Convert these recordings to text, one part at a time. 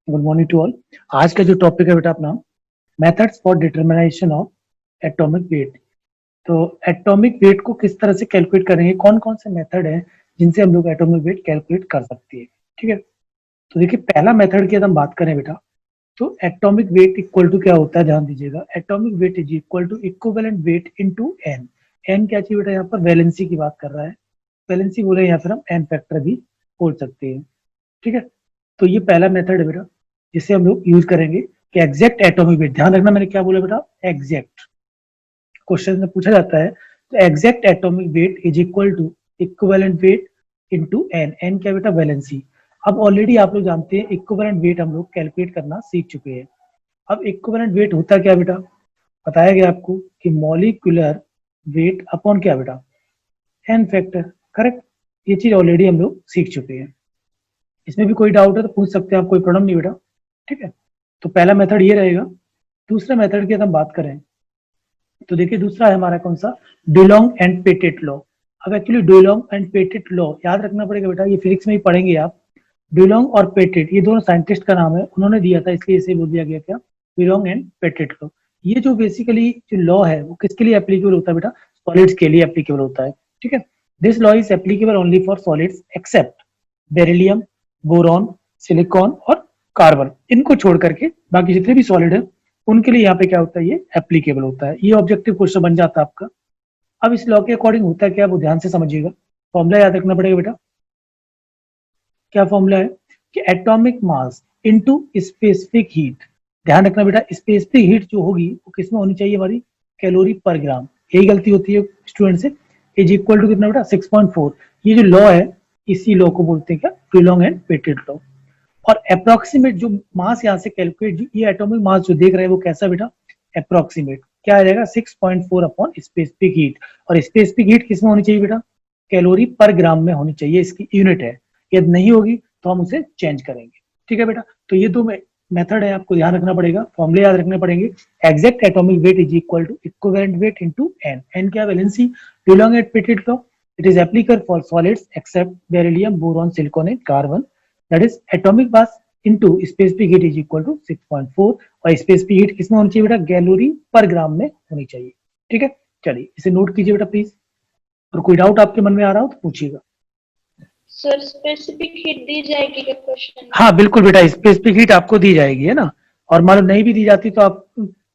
Good morning to all. आज का जो टॉपिक है बेटा अपना methods for determination of atomic weight. तो एटॉमिक वेट को किस तरह से कैलकुलेट करेंगे, कौन कौन से मेथड हैं जिनसे हम लोग एटॉमिक वेट कैलकुलेट कर सकते हैं। ठीक है, तो देखिए पहला मेथड की अगर हम बात करें बेटा, तो एटॉमिक वेट इक्वल टू क्या होता है, ध्यान दीजिएगा। Atomic weight is equal to equivalent weight into N. N क्या चाहिए बेटा, यहाँ पर वैलेंसी की बात कर रहा है। वैलेंसी बोले या फिर हम एन फैक्टर भी बोल सकते हैं। ठीक है, तो ये पहला मेथड है बेटा जिसे हम लोग यूज करेंगे कि एग्जैक्ट एटॉमिक वेट। ध्यान रखना मैंने क्या बोला बेटा, एग्जैक्ट। क्वेश्चन में पूछा जाता है तो exact atomic weight is equal to equivalent weight into N. N क्या बेटा, वैलेंसी। अब ऑलरेडी आप लोग जानते हैं इक्विवेलेंट वेट हम लोग कैलकुलेट करना सीख चुके हैं। अब इक्विवेलेंट वेट होता क्या बेटा, बताया गया आपको कि मॉलिक्यूलर वेट अपॉन क्या बेटा, एन फैक्टर। करेक्ट, ये चीज ऑलरेडी हम लोग सीख चुके हैं। इसमें भी कोई डाउट है तो पूछ सकते हैं आप, कोई प्रॉब्लम नहीं बेटा। ठीक है, तो पहला मेथड ये रहेगा। दूसरा मेथड की अगर हम बात करें तो देखिए दूसरा है हमारा कौन सा, डुलोंग एंड पेटिट लॉ। अब actually Dulong and Petit law याद रखना पड़ेगा बेटा, ये फिजिक्स में ही पढ़ेंगे आप। डुलोंग और पेटिट ये दोनों साइंटिस्ट का नाम है, उन्होंने दिया था इसलिए इसे बोल दिया गया क्या, डुलोंग एंड पेटिट लॉ। ये जो बेसिकली जो लॉ है वो किसके लिए एप्लीकेबल होता है बेटा, सॉलिड्स के लिए एप्लीकेबल होता है। ठीक है, this law is applicable only for solids except beryllium, boron, silicon और कार्बन। इनको छोड़ करके बाकी जितने भी सॉलिड है उनके लिए यहाँ पे क्या होता है, ये एप्लीकेबल होता है। ये ऑब्जेक्टिव क्वेश्चन बन जाता है आपका। अब इस लॉ के अकॉर्डिंग होता है क्या, वो ध्यान से समझिएगा। फॉर्मूला याद रखना पड़ेगा बेटा। क्या फॉर्मूला है कि atomic mass into specific heat. ध्यान रखना बेटा, स्पेसिफिक हीट जो होगी वो किसमें होनी चाहिए, हमारी कैलोरी पर ग्राम। यही गलती होती है स्टूडेंट से। इज इक्वल टू कितना बेटा, 6.4। ये जो लॉ है इसी लॉ को बोलते हैं क्या, डुलोंग एंड पेटिट लॉ। और अप्रोक्सीमेट जो मास यहाँ से कैलकुलेट, ये एटॉमिक मास जो देख रहे हैं वो कैसा बेटा, अप्रोक्सीमेट क्या आ जाएगा, 6.4 अपॉन स्पेसिफिक हीट। और स्पेसिफिक हीट किसमें होनी चाहिए बेटा, कैलोरी पर ग्राम में होनी चाहिए, इसकी यूनिट है। यदि नहीं होगी तो हम उसे चेंज करेंगे। ठीक है बेटा, तो ये दो मेथड है, आपको ध्यान रखना पड़ेगा, फॉर्मूले याद रखने पड़ेंगे। Exact atomic weight is equal to equivalent weight into N. N क्या, valency. Dulong and Petit law, it is applicable for solids except beryllium, boron, silicon and carbon. That is atomic mass into specific heat is equal to 6.4। और specific heat किसमें होनी चाहिए बेटा, calorie पर ग्राम में होनी चाहिए। ठीक है, चलिए इसे नोट कीजिए बेटा प्लीज। और कोई डाउट आपके मन में आ रहा हो तो पूछिएगा। सर स्पेसिफिक हीट दी जाएगी क्या क्वेश्चन? हाँ बिल्कुल बेटा, स्पेसिफिक हीट आपको दी जाएगी, है ना। और मान लो नहीं भी दी जाती तो आप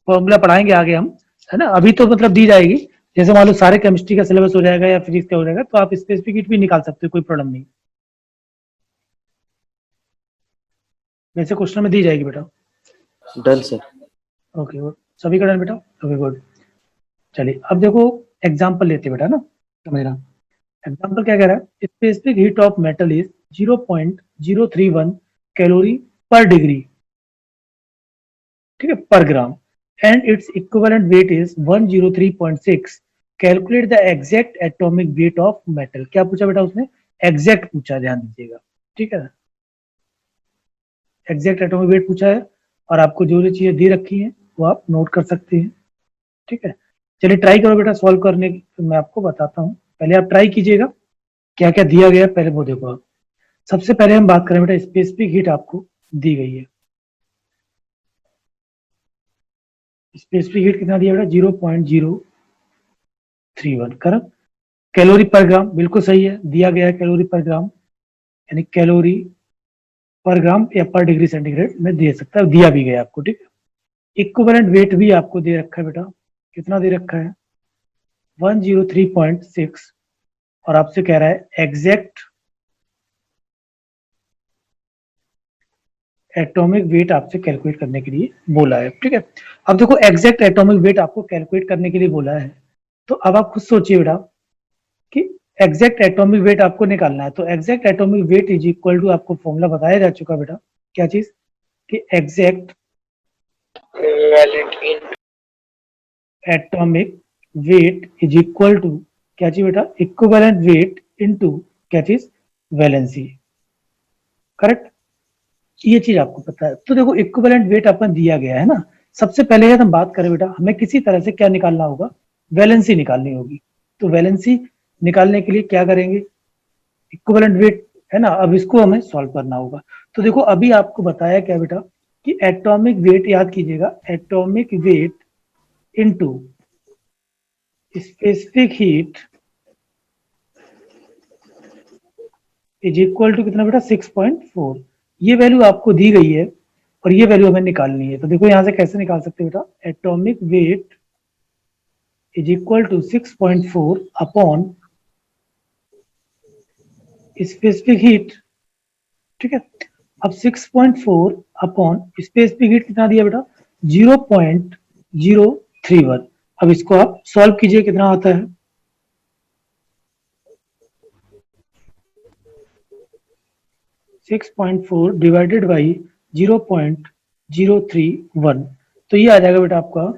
फॉर्मूला पढ़ाएंगे आगे हम, है ना। अभी तो मतलब दी जाएगी, जैसे मान लो सारे केमिस्ट्री का सिलेबस हो जाएगा या फिजिक्स का हो जाएगा तो आप स्पेसिफिक हीट भी निकाल सकते हो, कोई प्रॉब्लम नहीं। वैसे क्वेश्चन में दी जाएगी बेटा। Done sir. ओके गुड, सभी का डन बेटा। ओके गुड, चलिए अब देखो एग्जांपल लेते बेटा ना, समझना। एग्जांपल क्या कह रहा है, specific heat of metal is 0.031 calorie per degree, ठीक है, per gram, and its equivalent weight is 103.6। Calculate the exact atomic weight of metal. क्या पूछा बेटा उसने, एग्जैक्ट पूछा, ध्यान दीजिएगा। ठीक है, एग्जैक्ट एटॉमिक वेट पूछा है और आपको जो जो चीजें दे रखी हैं वो आप नोट कर सकते हैं। ठीक है, चलिए ट्राई करो बेटा सॉल्व करने की, तो मैं आपको बताता हूँ। पहले आप ट्राई कीजिएगा क्या क्या दिया गया है, पहले वो देखो आप। सबसे पहले हम बात करें बेटा, स्पेसिफिक हीट आपको दी गई है। स्पेसिफिक हीट कितना दिया बेटा, 0.031। करेक्ट, कैलोरी पर ग्राम बिल्कुल सही है, दिया गया है कैलोरी पर ग्राम, यानी कैलोरी पर ग्राम या पर डिग्री सेंटीग्रेड में दे सकता है, दिया भी गया आपको। ठीक है, इक्विवेलेंट वेट भी आपको दे रखा है बेटा, कितना दे रखा है, 103.6। और आपसे कह रहा है एग्जैक्ट एटॉमिक वेट आपसे कैलकुलेट करने के लिए बोला है। ठीक है, अब देखो एग्जैक्ट एटॉमिक वेट आपको कैलकुलेट करने के लिए बोला है, तो अब आप खुद सोचिए बेटा कि एग्जैक्ट एटॉमिक वेट आपको निकालना है। तो exact atomic weight is equal to, आपको फॉर्मूला बताया जा चुका बेटा, क्या चीज, कि exact atomic weight is equal to क्या चीज बेटा, इक्विवेलेंट वेट इनटू क्या चीज, वैलेंसी। करेक्ट, ये चीज आपको पता है। तो देखो इक्विवेलेंट वेट अपन दिया गया है ना, सबसे पहले अगर हम बात करें बेटा, हमें किसी तरह से क्या निकालना होगा, वैलेंसी निकालनी होगी। तो वैलेंसी निकालने के लिए क्या करेंगे, इक्विवेलेंट वेट है ना, अब इसको हमें सॉल्व करना होगा। तो देखो अभी आपको बताया क्या बेटा कि एटॉमिक वेट, याद कीजिएगा, atomic weight into specific heat is equal to कितना बेटा 6.4। ये वैल्यू आपको दी गई है और ये वैल्यू हमें निकालनी है। तो देखो यहां से कैसे निकाल सकते हैं बेटा, atomic weight is equal to 6.4 upon specific heat. ठीक है, अब 6.4 अपॉन स्पेसिफिक हीट कितना दिया बेटा 0.031। अब इसको आप सॉल्व कीजिए, कितना आता है 6.4 डिवाइडेड बाई 0.031। तो ये आ जाएगा बेटा आपका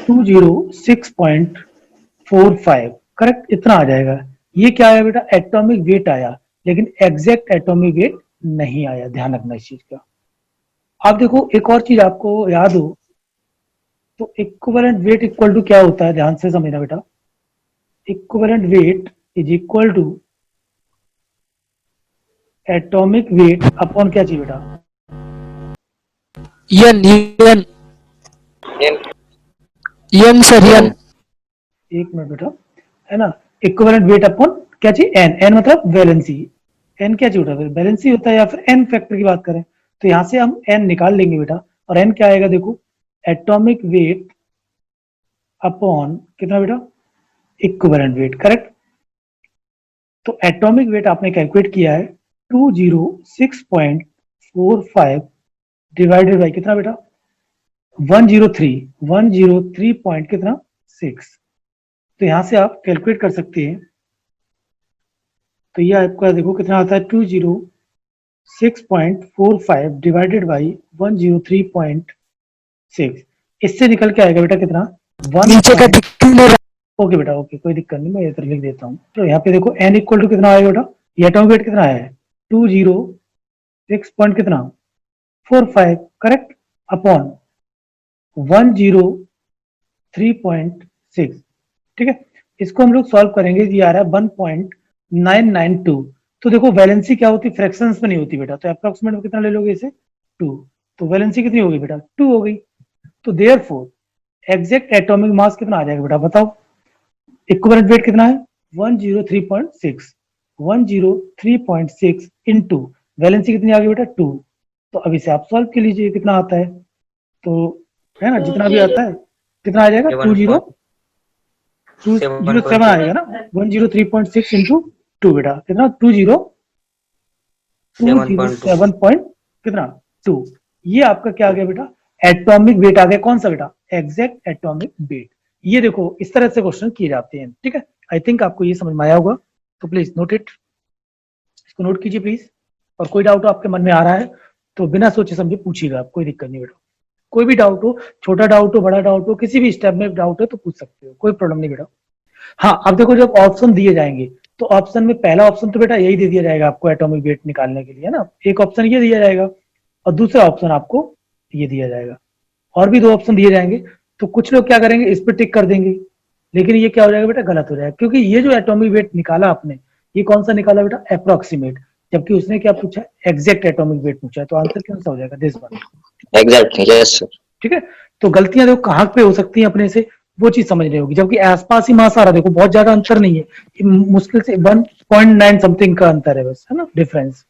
206.45। करेक्ट, इतना आ जाएगा। ये क्या आया बेटा, एटॉमिक वेट आया, लेकिन एग्जैक्ट एटॉमिक वेट नहीं आया, ध्यान रखना इस चीज का। आप देखो एक और चीज आपको याद हो तो इक्विवेलेंट वेट इक्वल टू क्या होता है, ध्यान से समझना बेटा। Equivalent weight is equal to atomic weight upon क्या चाहिए बेटा, n n n sir n. एक मिनट बेटा, है ना, इक्विवेलेंट वेट अपॉन क्या चाहिए एन, एन मतलब वैलेंसी। एन क्या चाहिए बेटा, वैलेंसी होता है या फिर एन फैक्टर की बात करें तो यहां से हम एन निकाल लेंगे बेटा। और एन क्या आएगा देखो, एटॉमिक वेट अपॉन कितना बेटा, इक्विवेलेंट वेट। करेक्ट, तो एटॉमिक वेट आपने कैलकुलेट किया है 206.45 डिवाइडेड बाई कितना बेटा 103 पॉइंट कितना 6। तो यहां से आप कैलकुलेट कर सकते हैं। तो ये आपका देखो कितना आता है 206.45 डिवाइडेड बाई 103.6। इससे निकल के आएगा बेटा कितना नीचे का 1। दिख क्यों नहीं रहा? ओके बेटा, ओके, कोई दिक्कत नहीं, मैं इधर लिख देता हूँ। तो यहाँ पे देखो एन इक्वल टू कितना आएगा बेटा, ये एटॉमिक वेट कितना है 206 पॉइंट कितना 45। Correct, upon 103.6। ठीक है, इसको हम लोग सॉल्व करेंगे, ये आ रहा है 1.992। तो देखो वैलेंसी क्या होती है, फ्रैक्शंस में नहीं होती बेटा, तो अप्रोक्सीमेट में कितना ले लोगे इसे 2। तो वैलेंसी कितनी होगी बेटा 2 हो गई। तो देयरफॉर एग्जैक्ट एटॉमिक मास कितना आ जाएगा बेटा बताओ, इक्विवेलेंट वेट कितना है 103.6, 103.6 इनटू वैलेंसी कितनी आ गई बेटा 2। तो अब इसे आप सॉल्व कर लीजिए कितना आता है, तो है ना जितना भी आता है कितना आ जाएगा 207 आएगा ना, 103.6 इंटू 2 बेटा कितना 207 पॉइंट कितना 2। ये आपका क्या आ गया बेटा, एटॉमिक वेट आ गया। कौन सा बेटा, एग्जैक्ट एटॉमिक वेट। ये देखो इस तरह से क्वेश्चन किए जाते हैं। ठीक है, आई थिंक आपको ये समझ में आया होगा, तो प्लीज नोट इट, इसको नोट कीजिए प्लीज। और कोई डाउट आपके मन में आ रहा है तो बिना सोचे समझे पूछिएगा आप, कोई दिक्कत नहीं बेटा। कोई भी डाउट हो, छोटा डाउट हो, बड़ा डाउट हो, किसी भी स्टेप में डाउट है तो पूछ सकते हो, कोई प्रॉब्लम नहीं बेटा। हाँ, अब देखो जब ऑप्शन दिए जाएंगे तो ऑप्शन में पहला ऑप्शन तो बेटा यही दे दिया जाएगा आपको एटॉमिक वेट निकालने के लिए, है ना, एक ऑप्शन ये दिया जाएगा और दूसरा ऑप्शन आपको ये दिया जाएगा, और भी 2 ऑप्शन दिए जाएंगे। तो कुछ लोग क्या करेंगे, इस पर टिक कर देंगे, लेकिन ये क्या हो जाएगा बेटा, गलत हो जाएगा, क्योंकि ये जो एटॉमिक वेट निकाला आपने, ये कौन सा निकाला बेटा, अप्रोक्सीमेट, जबकि उसने क्या पूछा, एग्जैक्ट एटॉमिक वेट पूछा है। तो आंसर कौन सा हो जाएगा, this one. Exactly, yes sir. ठीक है, तो गलतियां देखो कहाँ पे हो सकती हैं अपने से, वो चीज समझ रही होगी, जबकि आसपास ही मास आ रहा, देखो बहुत ज्यादा अंतर नहीं है, मुश्किल से 1.9 समथिंग का अंतर है बस, है ना, डिफरेंस।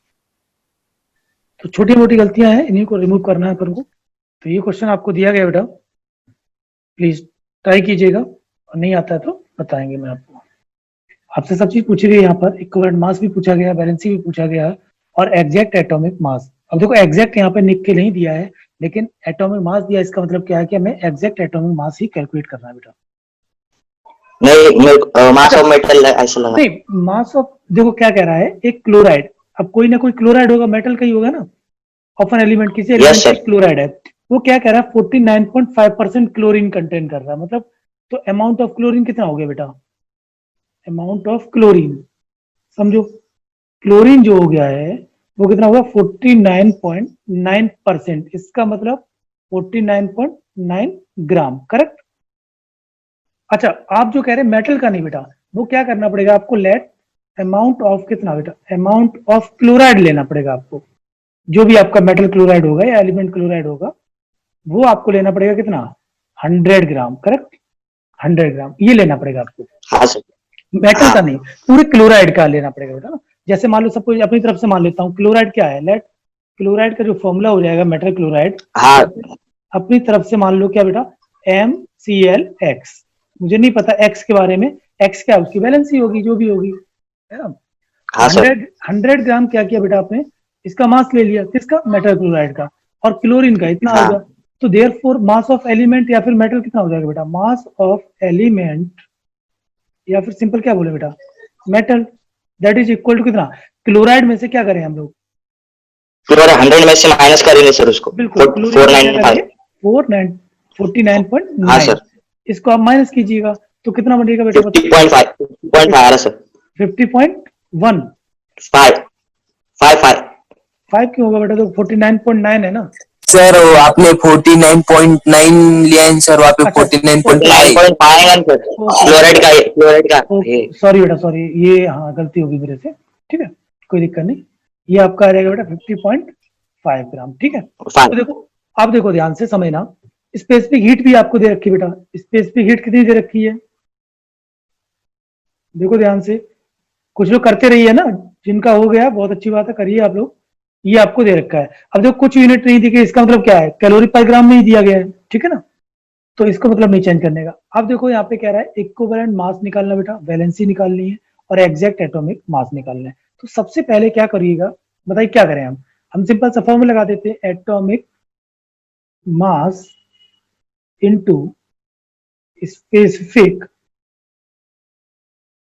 तो छोटी मोटी गलतियां हैं, इन्हीं को रिमूव करना है अपन को। तो ये क्वेश्चन आपको दिया गया बेटा, प्लीज ट्राई कीजिएगा, और नहीं आता है तो बताएंगे मैं आपको। आपसे सब चीज पूछी गई यहाँ पर, इक्विवेलेंट मास भी पूछा गया, वैलेंसी भी पूछा गया, और एग्जैक्ट एटॉमिक मास। अब देखो एग्जैक्ट यहाँ पे लिख के नहीं दिया है, लेकिन एटॉमिक मास दिया, इसका मतलब क्या है कि हमें एग्जैक्ट एटॉमिक मास ही कैलकुलेट करना है बेटा। नहीं, मास ऑफ मेटल ऐसा लगा। नहीं, मास ऑफ, देखो क्या कह रहा है, एक क्लोराइड, अब कोई ना कोई क्लोराइड होगा, मेटल का ही होगा ना, ऑफन एलिमेंट किसी एलिमेंट का क्लोराइड है, वो क्या कह रहा है 49.5% क्लोरीन कंटेन कर रहा है, मतलब तो अमाउंट ऑफ क्लोरीन कितना हो गया बेटा, अमाउंट ऑफ क्लोरीन, समझो क्लोरीन जो हो गया है वो कितना होगा 49.9%, इसका मतलब 49.9 ग्राम। करेक्ट, अच्छा आप जो कह रहे हैं मेटल का नहीं बेटा, वो क्या करना पड़ेगा आपको, लेट अमाउंट ऑफ कितना बेटा, अमाउंट ऑफ क्लोराइड लेना पड़ेगा आपको, जो भी आपका मेटल क्लोराइड होगा या एलिमेंट क्लोराइड होगा वो आपको लेना पड़ेगा कितना 100 ग्राम, करेक्ट 100 ग्राम ये लेना पड़ेगा आपको, हाँ सर। मेटल का नहीं पूरे क्लोराइड का लेना पड़ेगा बेटा ना। जैसे मान लो सपोज अपनी तरफ से मान लेता हूँ क्लोराइड क्या है, लेट क्लोराइड का जो फॉर्मूला हो जाएगा मेटल क्लोराइड, हाँ अपनी तरफ से मान लो क्या बेटा MClX, मुझे नहीं पता X के बारे में, X क्या उसकी वैलेंसी होगी जो भी होगी, है ना। हाँ सर। 100 ग्राम क्या किया बेटा आपने, इसका मास ले लिया किसका, मेटल क्लोराइड का, और क्लोरीन का इतना हाँ। होगा, तो देयरफॉर मास ऑफ एलिमेंट या फिर मेटल कितना हो जाएगा बेटा, मास ऑफ एलिमेंट या फिर सिंपल क्या बोले बेटा metal, that is equal to कितना, क्लोराइड में से क्या करें हम लोग, पूरा 100 में से माइनस करेंगे सर उसको, बिल्कुल 495। 49.9, हाँ सर। इसको आप माइनस कीजिएगा तो कितना बनेगा बेटा, 50.5 आ रहा सर। 50.1, 5 क्यों होगा बेटा, तो 49.9 है ना सर वो आपने 49.9 लिया है सर, वहाँ पे अच्छा, 49.5। 9.5 क्लोराइड का ये सॉरी बेटा सॉरी, ये हाँ गलती होगी मेरे से, ठीक है कोई दिक्कत नहीं, ये आपका आ जाएगा बेटा 50.5 ग्राम, ठीक है। तो 5। देखो आप देखो ध्यान से समझना, स्पेसिफिक हीट भी आपको दे रखी है बेटा, स्पेसिफिक हीट कितनी दे रखी है, देखो ध्यान से, कुछ लोग करते रहिए ना, जिनका हो गया बहुत अच्छी बात है करिए आप लोग, ये आपको दे रखा है। अब देखो कुछ यूनिट नहीं दी गई, इसका मतलब क्या है, कैलोरी पर ग्राम में ही दिया गया है, ठीक है ना, तो इसको मतलब नहीं चेंज करने का। अब देखो यहाँ पे कह रहा है इक्विवेलेंट मास निकालना बेटा, वैलेंसी निकालनी है और एग्जैक्ट एटॉमिक मास निकालना है। तो सबसे पहले क्या करिएगा, बताइए क्या करें हम सिंपल सा फॉर्मूला लगा देते हैं, atomic mass into specific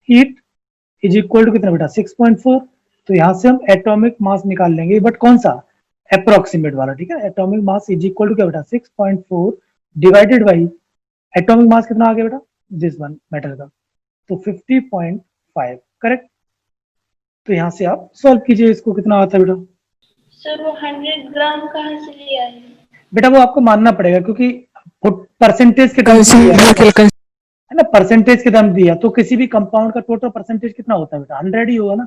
heat is equal to कितना बेटा 6.4। तो यहां से हम एटॉमिक मास निकाल लेंगे, बट कौन सा, अप्रोक्सीमेट वाला, ठीक है। Atomic mass is equal to क्या बेटा 6.4 डिवाइडेड बाई एटॉमिक मास कितना आ गया बेटा, दिस वन मेटल का, तो 50.5, करेक्ट। तो यहां से आप सॉल्व कीजिए, इसको कितना आता है बेटा, सर वो 100 ग्राम कहाँ से लिया है? बेटा वो आपको मानना पड़ेगा क्योंकि परसेंटेज के टर्म है ना, परसेंटेज के टर्म दिया, तो किसी भी कंपाउंड का टोटल परसेंटेज कितना होता है बेटा 100 ही होगा ना,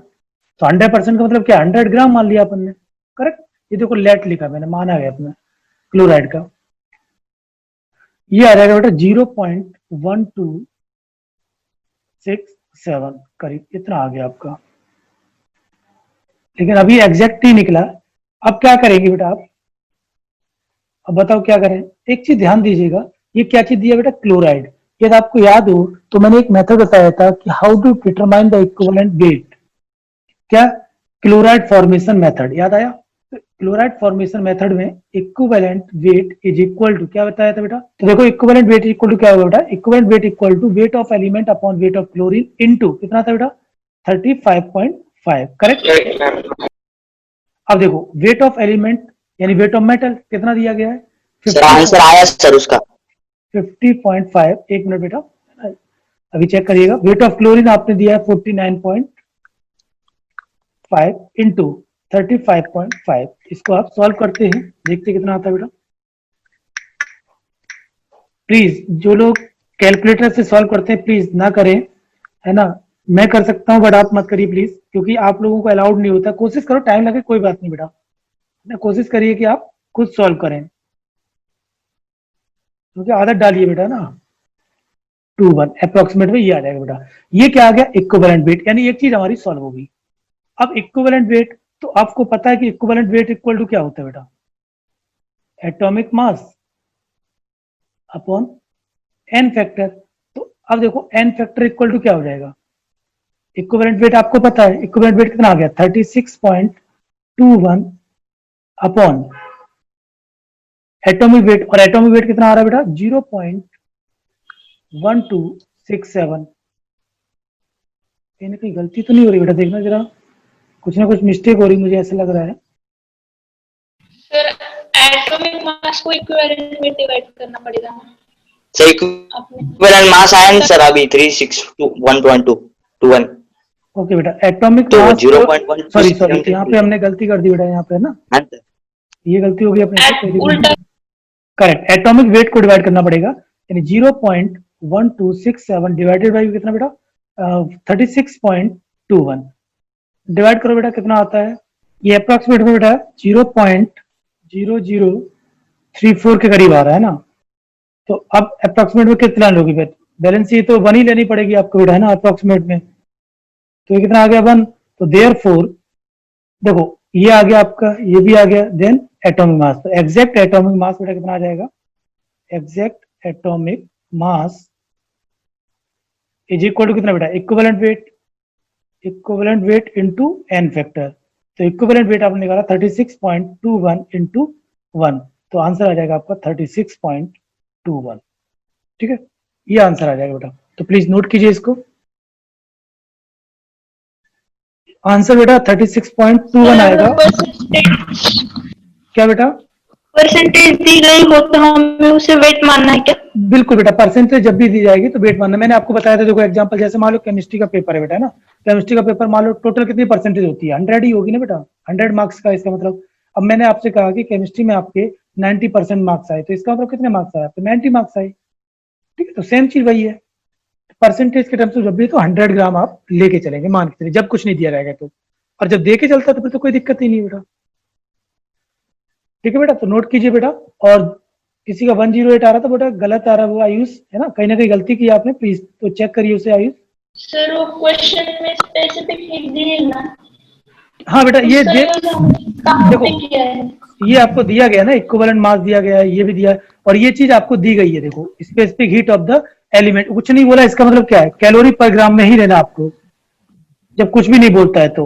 तो 100% का मतलब क्या 100 ग्राम मान लिया अपन ने, करेक्ट। ये देखो लेट लिखा मैंने, माना गया अपने क्लोराइड का, ये आ जाएगा बेटा 0.1267 करीब इतना आ गया आपका, लेकिन अभी एग्जैक्ट ही निकला। अब क्या करेंगे बेटा आप, अब बताओ क्या करें, एक चीज ध्यान दीजिएगा, ये क्या चीज दिया बेटा क्लोराइड, यदि आपको याद हो तो मैंने एक मेथड बताया था कि how to determine the equivalent weight, क्या क्लोराइड फॉर्मेशन मेथड, याद आया। क्लोराइड फॉर्मेशन मेथड में equivalent weight is equal to क्या बताया था बेटा, तो देखो इक्विवेलेंट वेट इक्वल टू क्या होगा बेटा, equivalent weight equal to weight of element upon weight of chlorine into कितना था बेटा 35.5, करेक्ट। अब देखो वेट ऑफ एलिमेंट यानी वेट ऑफ मेटल कितना दिया गया है, सर आंसर आया सर उसका 50.5, एक मिनट बेटा अभी चेक करिएगा, वेट ऑफ क्लोरीन आपने दिया है 49.5 इंटू 35.5, इसको आप सॉल्व करते हैं, देखते कितना आता है बेटा। प्लीज जो लोग कैलकुलेटर से सॉल्व करते हैं प्लीज ना करें, है ना, मैं कर सकता हूं बट आप मत करिए प्लीज, क्योंकि आप लोगों को अलाउड नहीं होता। कोशिश करो, टाइम लगे कोई बात नहीं बेटा, कोशिश करिए कि आप खुद सॉल्व करें, क्योंकि आदत डालिए बेटा ना। 2:1 अप्रोक्सीमेट में ये आ जाएगा बेटा, ये क्या आ गया इक्विवेलेंट वेट, यानी एक चीज हमारी सॉल्व होगी। अब इक्विवेलेंट वेट, तो आपको पता है कि इक्विवेलेंट वेट इक्वल टू क्या होता है बेटा, atomic mass upon n factor. तो अब देखो एन फैक्टर इक्वल टू क्या हो जाएगा, इक्विवेलेंट वेट आपको पता है, इक्विवेलेंट वेट कितना आ गया 36.21 अपॉन एटॉमिक वेट, और एटॉमिक वेट कितना आ रहा है बेटा 0.1267। कहीं ना कहीं गलती तो नहीं हो रही बेटा, देखना जरा, कुछ ना कुछ मिस्टेक हो रही मुझे ऐसा लग रहा है। सर एटॉमिक मास को इक्विवेलेंट में डिवाइड करना पड़ेगा ना, सर इक्विवेलेंट मास आया ना सर अभी 361.21। ओके बेटा एटॉमिक तो मास, 0.1 सॉरी यहाँ पे हमने गलती कर दी बेटा, यहाँ पे ना ये गलती होगी अपने, उल्टा करेक्ट, एटॉमिक वेट को डिवाइड करना पड़ेगा, यानी 0.1267 डिवाइडेड बाई कितना बेटा 36.21, डिवाइड करो बेटा कितना आता है ये अप्रोक्सीमेट में बेटा 0.0034 के करीब आ रहा है ना। तो अब अप्रोक्सीमेट में कितना लोगे बेटा? बैलेंस ये तो 1 ही लेनी पड़ेगी आपको बेटा, है ना, अप्रोक्सीमेट में। तो ये कितना आ गया 1। तो देयरफॉर देखो ये आ गया आपका, ये भी आ गया। देन एटॉमिक मास, तो एग्जैक्ट एटॉमिक मास बेटा कितना आ जाएगा? Exact atomic mass is equal to कितना बेटा? Equivalent weight, equivalent weight into n factor. तो इक्विवेलेंट वेट आपने निकाला 36.21 इनटू 1, तो आंसर आ जाएगा आपका 36.21। ठीक है, ये आंसर आ जाएगा बेटा। तो प्लीज नोट कीजिए इसको। आंसर बेटा 36.21 आएगा। क्या बेटा? परसेंटेज दी गई हो तो हमें उसे वेट मानना है क्या? बिल्कुल बेटा, परसेंटेज जब भी दी जाएगी तो वेट मानना। मैंने आपको बताया था, देखो एग्जांपल जैसे मान लो केमिस्ट्री का पेपर है बेटा, है ना। केमिस्ट्री का पेपर मान लो टोटल कितनी परसेंटेज होती है? 100 ही होगी ना बेटा, 100 मार्क्स का। इसका मतलब अब मैंने आपसे कहा कि केमिस्ट्री में आपके 90% मार्क्स आए, तो इसका मतलब कितने मार्क्स आए आपके? 90 मार्क्स आए। ठीक है, तो सेम चीज वही है। परसेंटेज के टर्म्स में जब भी तो 100 ग्राम आप लेके चलेंगे, मान के चलिए, जब कुछ नहीं दिया जाएगा तो। और जब दे के चलता तो फिर तो कोई दिक्कत ही नहीं बेटा। ठीक है बेटा, तो नोट कीजिए बेटा। और किसी का 108 आ रहा था बेटा, गलत आ रहा है वो आयुष, है ना कहीं गलती की आपने, प्लीज तो चेक करिए उसे आयुष। सर वो क्वेश्चन में स्पेसिफिक लिख दिए ना। हाँ बेटा, ये उसका दे, यूज हमने कहाँ देखो पे किया है? ये आपको दिया गया ना, इक्विवेलेंट मास दिया गया है, ये भी दिया है, और ये चीज आपको दी गई है। देखो specific heat of the element, कुछ नहीं बोला, इसका मतलब क्या है? कैलोरी पर ग्राम में ही रहना आपको, जब कुछ भी नहीं बोलता है तो।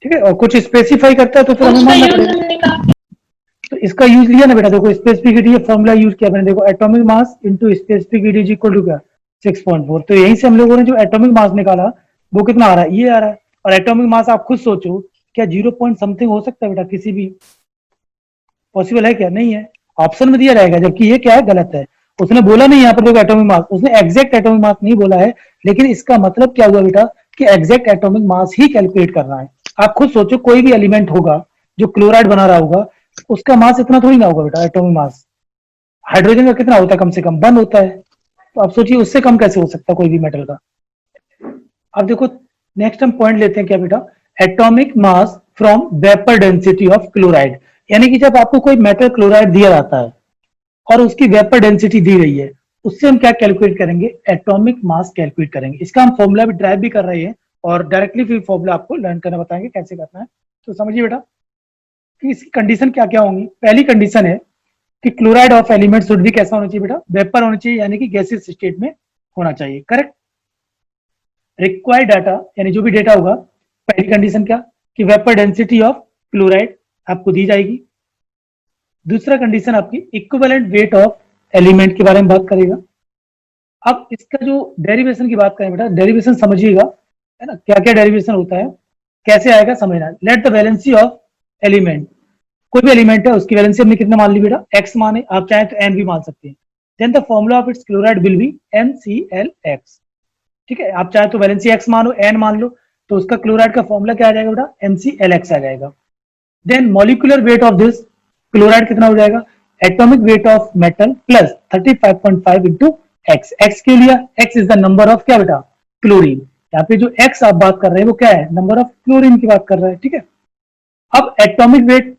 ठीक है, और कुछ स्पेसिफाई करता है तो फिर हमें उसका मानना यूज पड़ेगा। हमने कहा। तो इसका यूज लिया ना बेटा, देखो स्पेसिफिक हीट, ये फॉर्मूला यूज किया मैंने, देखो atomic mass into specific heat is equal to क्या? 6.4। तो यहीं से हम लोगों ने जो एटॉमिक मास निकाला वो कितना आ रहा है? ये आ रहा है। और एटॉमिक मास आप खुद सोचो, क्या 0 पॉइंट समथिंग हो सकता है बेटा? किसी भी पॉसिबल है क्या? नहीं है। ऑप्शन में दिया रहेगा, जबकि ये क्या है? गलत है। उसने बोला नहीं यहाँ पर देखो एटॉमिक मास, उसने एग्जैक्ट एटॉमिक मास नहीं बोला है, लेकिन इसका मतलब क्या हुआ बेटा कि एग्जैक्ट एटॉमिक मास ही कैलकुलेट करना है। आप खुद सोचो, कोई भी एलिमेंट होगा जो क्लोराइड बना रहा होगा, उसका मास इतना थोड़ी ना होगा बेटा। एटॉमिक मास हाइड्रोजन का कितना होता है? कम से कम 1 होता है। तो आप सोचिए उससे कम कैसे हो सकता है कोई भी मेटल का। अब देखो नेक्स्ट हम पॉइंट लेते हैं क्या बेटा? Atomic mass from vapour density of chloride. यानी कि जब आपको कोई मेटल क्लोराइड दिया जाता है और उसकी वेपर डेंसिटी दी गई है, उससे हम क्या कैलकुलेट करेंगे? एटॉमिक मास कैलकुलेट करेंगे। इसका हम फॉर्मूला भी ड्राइव भी कर रहे हैं और डायरेक्टली फिर फॉर्मूला आपको लर्न करना बताएंगे कैसे करना है। तो समझिए बेटा कि इसकी कंडीशन क्या क्या होंगी। पहली कंडीशन है कि क्लोराइड ऑफ एलिमेंट शुड भी कैसा होना चाहिए बेटा? वेपर होना चाहिए, यानी कि गैसियस स्टेट में होना चाहिए। करेक्ट। रिक्वायर्ड डाटा, यानी जो भी डेटा होगा, पहली कंडीशन क्या कि वेपर डेंसिटी ऑफ क्लोराइड आपको दी जाएगी। दूसरा कंडीशन आपकी इक्विवेलेंट वेट ऑफ एलिमेंट के बारे में बात करेगा। अब इसका जो डेरिवेशन की बात करें बेटा, डेरिवेशन समझिएगा, है ना, क्या क्या डेरिवेशन होता है, कैसे आएगा समझना। Let the valency of element, कोई भी एलिमेंट है उसकी वैलेंसी हमने कितना मान ली बेटा? x माने, आप चाहे तो n भी मान सकते हैं। Then the formula of its chloride will be NClX। ठीक है, आप चाहे तो वैलेंसी x मानो, n मान लो, तो उसका क्लोराइड का फॉर्मूला क्या आ जाएगा बेटा? NClX आ जाएगा। Then molecular weight of this chloride कितना हो जाएगा? Atomic weight of metal plus 35.5 into x. X क्यों लिया? X is the number of क्या बेटा? क्लोरीन। यहाँ पे जो एक्स आप बात कर रहे हैं वो क्या है? नंबर ऑफ क्लोरीन की बात कर रहे हैं। ठीक है, अब एटॉमिक वेट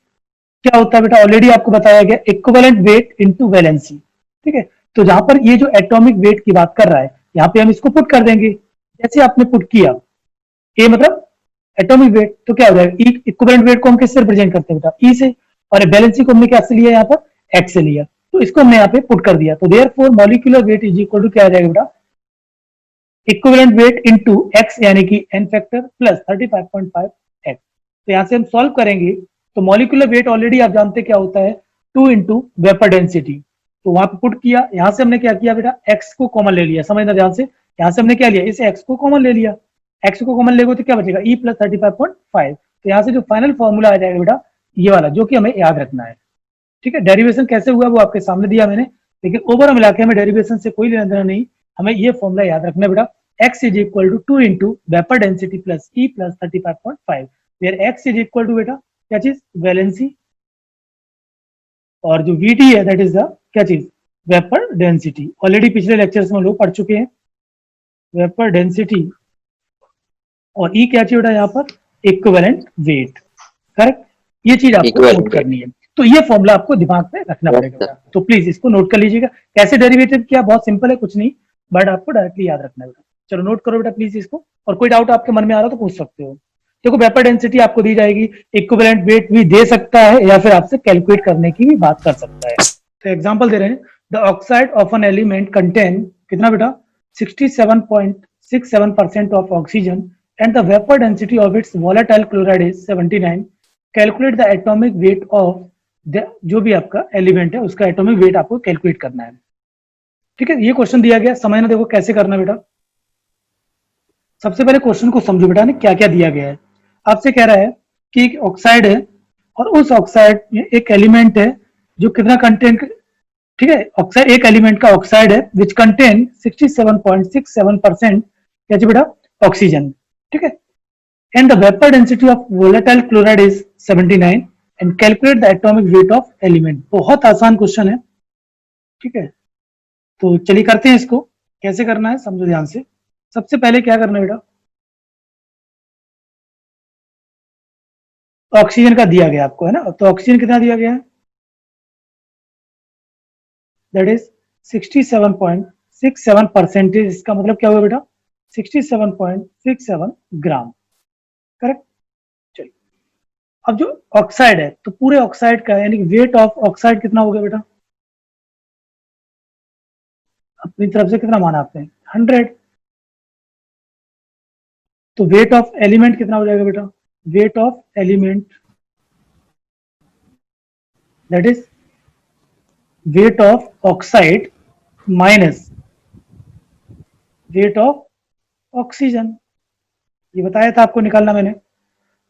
क्या होता है बेटा? ऑलरेडी आपको बताया गया, इक्विवेलेंट वेट इनटू वैलेंसी। ठीक है, तो जहां पर ये जो एटॉमिक वेट की बात कर रहा है, यहाँ पे हम इसको पुट कर देंगे। जैसे आपने पुट किया ए मतलब एटॉमिक वेट, तो क्या हो जाएगा? इक्विवेलेंट वेट को हम किससे रिप्रेजेंट करते हैं बेटा? ई से। और बैलेंसी को हमने क्या से लिया? यहाँ पर एक्स से लिया, तो इसको हमने यहाँ पे पुट कर दिया। तो therefore molecular weight is equal to क्या आ जाएगा बेटा? इक्विवेलेंट वेट इनटू एक्स, यानी कि एन फैक्टर प्लस 35.5 एक्स। तो यहाँ से हम सॉल्व करेंगे तो मॉलिक्यूलर वेट ऑलरेडी आप जानते क्या होता है? 2 इंटू वेपर डेंसिटी। तो वहां पे पुट किया, यहां से हमने क्या किया बेटा? एक्स को कॉमन ले लिया, समझना ध्यान से। यहां से हमने क्या लिया? इसे एक्स को कॉमन ले लिया। एक्स को कॉमन लेगो तो क्या बचेगा? ई प्लस 35.5। तो यहाँ से जो फाइनल फॉर्मूला आ जाएगा बेटा, ये वाला, जो कि हमें याद रखना है। ठीक है, डेरिवेशन कैसे हुआ वो आपके सामने दिया मैंने, लेकिन ओवर मिला के हमें डेरिवेशन से कोई लेना देना नहीं, हमें ये फॉर्मूला याद रखना है बेटा। x is equal to 2 into vapour density plus E plus 35.5, where x is equal to बेटा क्या चीज? वैलेंसी, और जो vt है दैट इज द क्या चीज? Vapour density. ऑलरेडी पिछले लेक्चर्स में हम लोग पढ़ चुके हैं वेपर डेंसिटी। और ई क्या चाहिए बेटा? यहाँ पर इक्विवेलेंट वेट। करेक्ट, ये चीज आपको Equivalent नोट करनी है। तो ये फॉर्मूला आपको दिमाग में रखना Yes, पड़ेगा sir. बेटा। तो प्लीज इसको नोट कर लीजिएगा। कैसे डेरिवेटिव किया, बहुत सिंपल है, कुछ नहीं, बट आपको डायरेक्टली याद रखना है बेटा। चलो नोट करो बेटा प्लीज इसको, और कोई डाउट आपके मन में आ रहा हो तो पूछ सकते हो। देखो वेपर डेंसिटी आपको दी जाएगी, इक्विवेलेंट वेट भी दे सकता है या फिर आपसे कैलकुलेट करने की भी बात कर सकता है। तो एग्जांपल दे रहे हैं, the oxide of an element contain कितना बेटा 67.67% of oxygen and the vapour density of its volatile chloride is 79। Calculate the atomic weight of जो भी आपका एलिमेंट है उसका एटॉमिक वेट आपको कैलकुलेट करना है। ठीक है, ये क्वेश्चन दिया गया, समझना देखो कैसे करना बेटा। सबसे पहले क्वेश्चन को समझो बेटा ने क्या क्या दिया गया है। आपसे कह रहा है कि एक ऑक्साइड है और उस ऑक्साइड में एक एलिमेंट है जो कितना कंटेंट, ठीक है, ऑक्साइड एक एलिमेंट का ऑक्साइड है विच कंटेन 67.67% क्या जी बेटा ऑक्सीजन। ठीक है, and the vapour density of volatile chloride is 79 and calculate the atomic weight of element. बहुत आसान क्वेश्चन है। ठीक है, तो चलिए करते हैं इसको। कैसे करना है समझो ध्यान से। सबसे पहले क्या करना है बेटा, ऑक्सीजन का दिया गया आपको है ना, तो ऑक्सीजन कितना दिया गया है, दैट इज 67.67%। इसका मतलब क्या हुआ बेटा 67.67 ग्राम। करेक्ट। चलिए अब जो ऑक्साइड है तो पूरे ऑक्साइड का यानी वेट ऑफ ऑक्साइड कितना हो गया बेटा, अपनी तरफ से कितना माना आपने 100। तो वेट ऑफ एलिमेंट कितना हो जाएगा बेटा, wait of element that is weight of oxide minus weight of oxygen. ये बताया था आपको निकालना मैंने।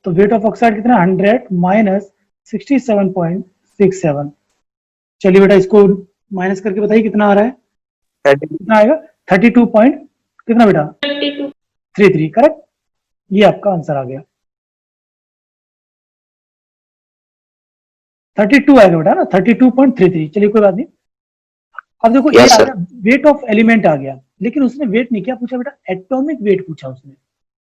तो वेट ऑफ ऑक्साइड कितना 100 माइनस 67.67। चलिए बेटा इसको माइनस करके बताइए कितना आ रहा है, कितना आएगा 32 पॉइंट कितना बेटा 32। 33। करेक्ट, ये आपका आंसर आ गया 32 आएगा बेटा ना 32.33। चलिए कोई बात नहीं। अब देखो Yes, ये आ sir. गया वेट ऑफ एलिमेंट आ गया, लेकिन उसने वेट नहीं क्या पूछा बेटा, एटॉमिक वेट पूछा उसने।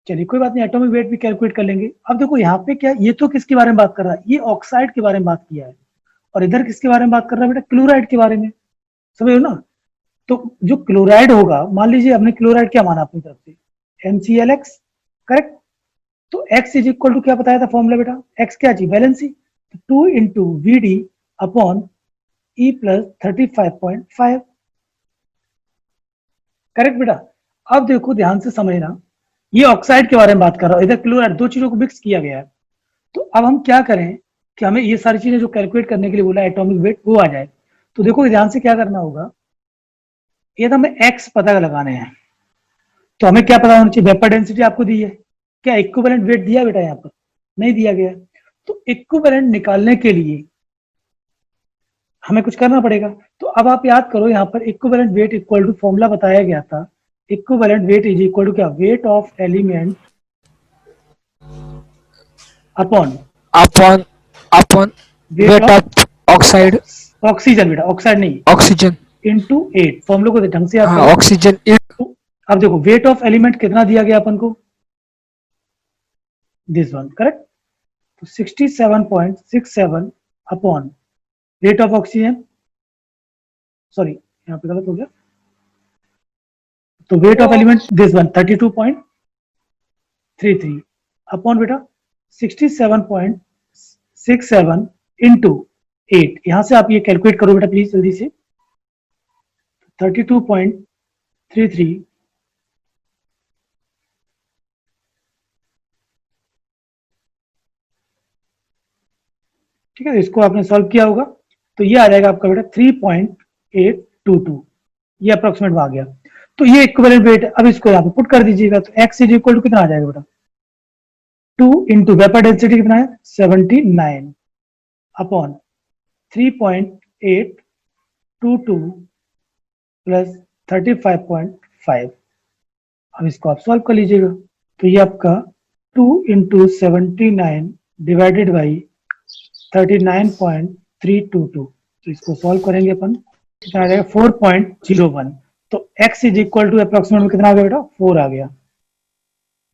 चलिए कोई बात नहीं, एटॉमिक वेट भी कैलकुलेट कर लेंगे। अब देखो यहाँ पे क्या, ये तो किसके बारे में बात कर रहा है, ये ऑक्साइड के बारे में बात किया है, और इधर किसके बारे में बात कर रहा है बेटा, क्लोराइड के बारे में। समझ लो ना। तो जो क्लोराइड होगा, मान लीजिए हमने क्लोराइड क्या माना अपनी तरफ से MClX। करेक्ट। तो X इज इक्वल टू क्या बताया था फॉर्मूला बेटा, X क्या चीज valency, 2 into VD upon E plus 35.5। Correct बेटा। अब देखो ध्यान से समझना, ये ऑक्साइड के बारे में बात कर रहा हूं, इधर क्लोराइड, दो चीजों को मिक्स किया गया है। तो अब हम क्या करें कि हमें ये सारी चीजें जो कैलकुलेट करने के लिए बोला एटॉमिक वेट वो आ जाए। तो देखो ध्यान से क्या करना होगा, ये तो हमें एक्स पता लगाने हैं। तो हमें क्या पता होना चाहिए, वेपर डेंसिटी आपको दी है, क्या इक्विवेलेंट वेट दिया बेटा, यहाँ पर नहीं दिया गया। तो इक्विवेलेंट निकालने के लिए हमें कुछ करना पड़ेगा। तो अब आप याद करो, यहाँ पर equivalent weight equal to formula बताया गया था, equivalent weight is equal to क्या, weight of element upon upon upon weight weight of of oxide oxygen बेटा, ऑक्साइड नहीं, oxygen इंटू 8। फॉर्मूले को ढंग से याद हाँ करो। oxygen तो अब देखो वेट ऑफ एलिमेंट कितना दिया गया अपन को, दिस वन। करेक्ट। तो 67.67 upon weight of oxygen, sorry यहाँ पे गलत हो गया। तो wait of element this one 32.33 upon बेटा 67.67 इंटू 8। यहां से आप ये कैलकुलेट करो बेटा प्लीज जल्दी से। 32.33 ठीक है, इसको आपने सॉल्व किया होगा तो ये आ जाएगा आपका बेटा 3.822, ये अप्रोक्सीमेट आ गया। तो ये इक्विवेलेंट वेट है। अब इसको यहाँ पे पुट कर दीजिएगा, तो x इज इक्वल टू कितना आ जाएगा बेटा 2 इंटू वेपर डेंसिटी कितना है 79 अपॉन 3.822 प्लस 35.5। अब इसको आप सॉल्व कर लीजिएगा। तो ये आपका 2 इंटू 79 डिवाइडेड बाई 39.322। तो इसको सॉल्व करेंगे अपन, कितना आ जाएगा 4.01। तो x is equal to approximate में कितना आ गया बेटा 4 आ गया,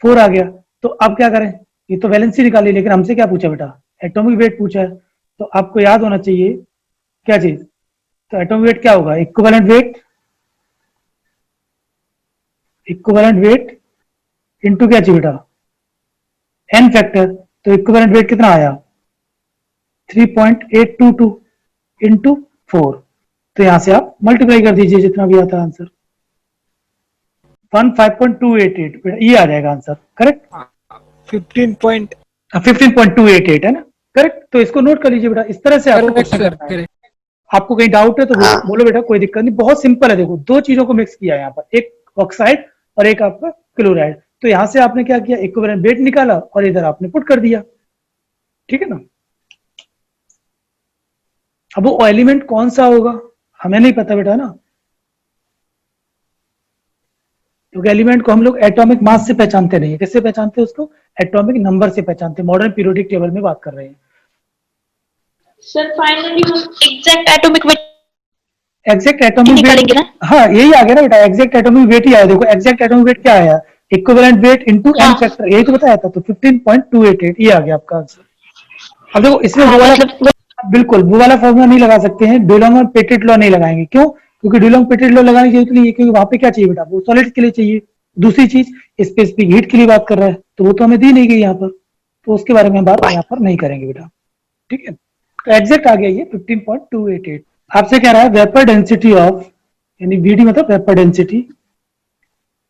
4 आ गया। तो अब क्या करें, ये तो वैलेंसी निकाली, लेकिन हमसे क्या पूछा बेटा, एटॉमिक वेट पूछा है। तो आपको याद होना चाहिए क्या चीज, तो एटॉमिक वेट क्या होगा, equivalent weight, equivalent weight into क्या चाहिए बेटा, एन फैक्टर। तो इक्विवेलेंट वेट कितना आया 3.822 इंटू 4। तो यहां से आप मल्टीप्लाई कर दीजिए जितना भी आता है आंसर, 15.288 बेटा, ये आ जाएगा आंसर, करेक्ट। 15.288 है ना, करेक्ट। तो इसको नोट कर लीजिए बेटा, इस तरह से आपको करेक्ट क्वेश्चन सर, करना है। करेक्ट। आपको कहीं डाउट है तो हाँ। बोलो बेटा, कोई दिक्कत नहीं, बहुत सिंपल है। देखो दो चीजों को मिक्स किया है यहाँ पर, एक ऑक्साइड और एक आपका क्लोराइड। तो यहां से आपने क्या किया, इक्विवेलेंट वेट निकाला और इधर आपने पुट कर दिया, ठीक है ना। अब वो एलिमेंट कौन सा होगा हमें नहीं पता बेटा ना, क्योंकि एलिमेंट को हम लोग एटॉमिक मास से पहचानते नहीं है। किससे पहचानते हैं उसको, एटॉमिक नंबर से पहचानते हैं। मॉडर्न पीरियोडिक टेबल में बात कर रहे हैं। सर फाइनली हम exact atomic wait exact atomic निकालेंगे वेट, ना। हाँ यही आ गया ना बेटा, एग्जैक्ट एटॉमिक वेट ही आया। देखो एग्जैक्ट एटॉमिक वेट क्या आया, इक्विवेलेंट वेट इनटू एन हाँ। फैक्टर, यही तो बताया था। तो 15.288 ये आ गया आपका आंसर। अब देखो इसमें हाँ, वो वाला, मतलब बिल्कुल वो वाला फॉर्मूला नहीं लगा सकते हैं, डुलोंग और पेटिट लॉ नहीं लगाएंगे। क्यों, क्योंकि डुलोंग पेटिट लॉ लगाने की जरूरत नहीं है, क्योंकि वहां पे क्या चाहिए बेटा, वो सॉलिड के लिए चाहिए। दूसरी चीज स्पेसिफिक हीट के लिए बात कर रहा है, तो वो तो हमें दी नहीं गई यहाँ पर, तो उसके बारे में बात यहाँ पर नहीं करेंगे बेटा, ठीक है। तो एग्जैक्ट आ गया ये 15.288। आपसे कह रहा है वेपर डेंसिटी ऑफ, यानी वीडी मतलब vapour density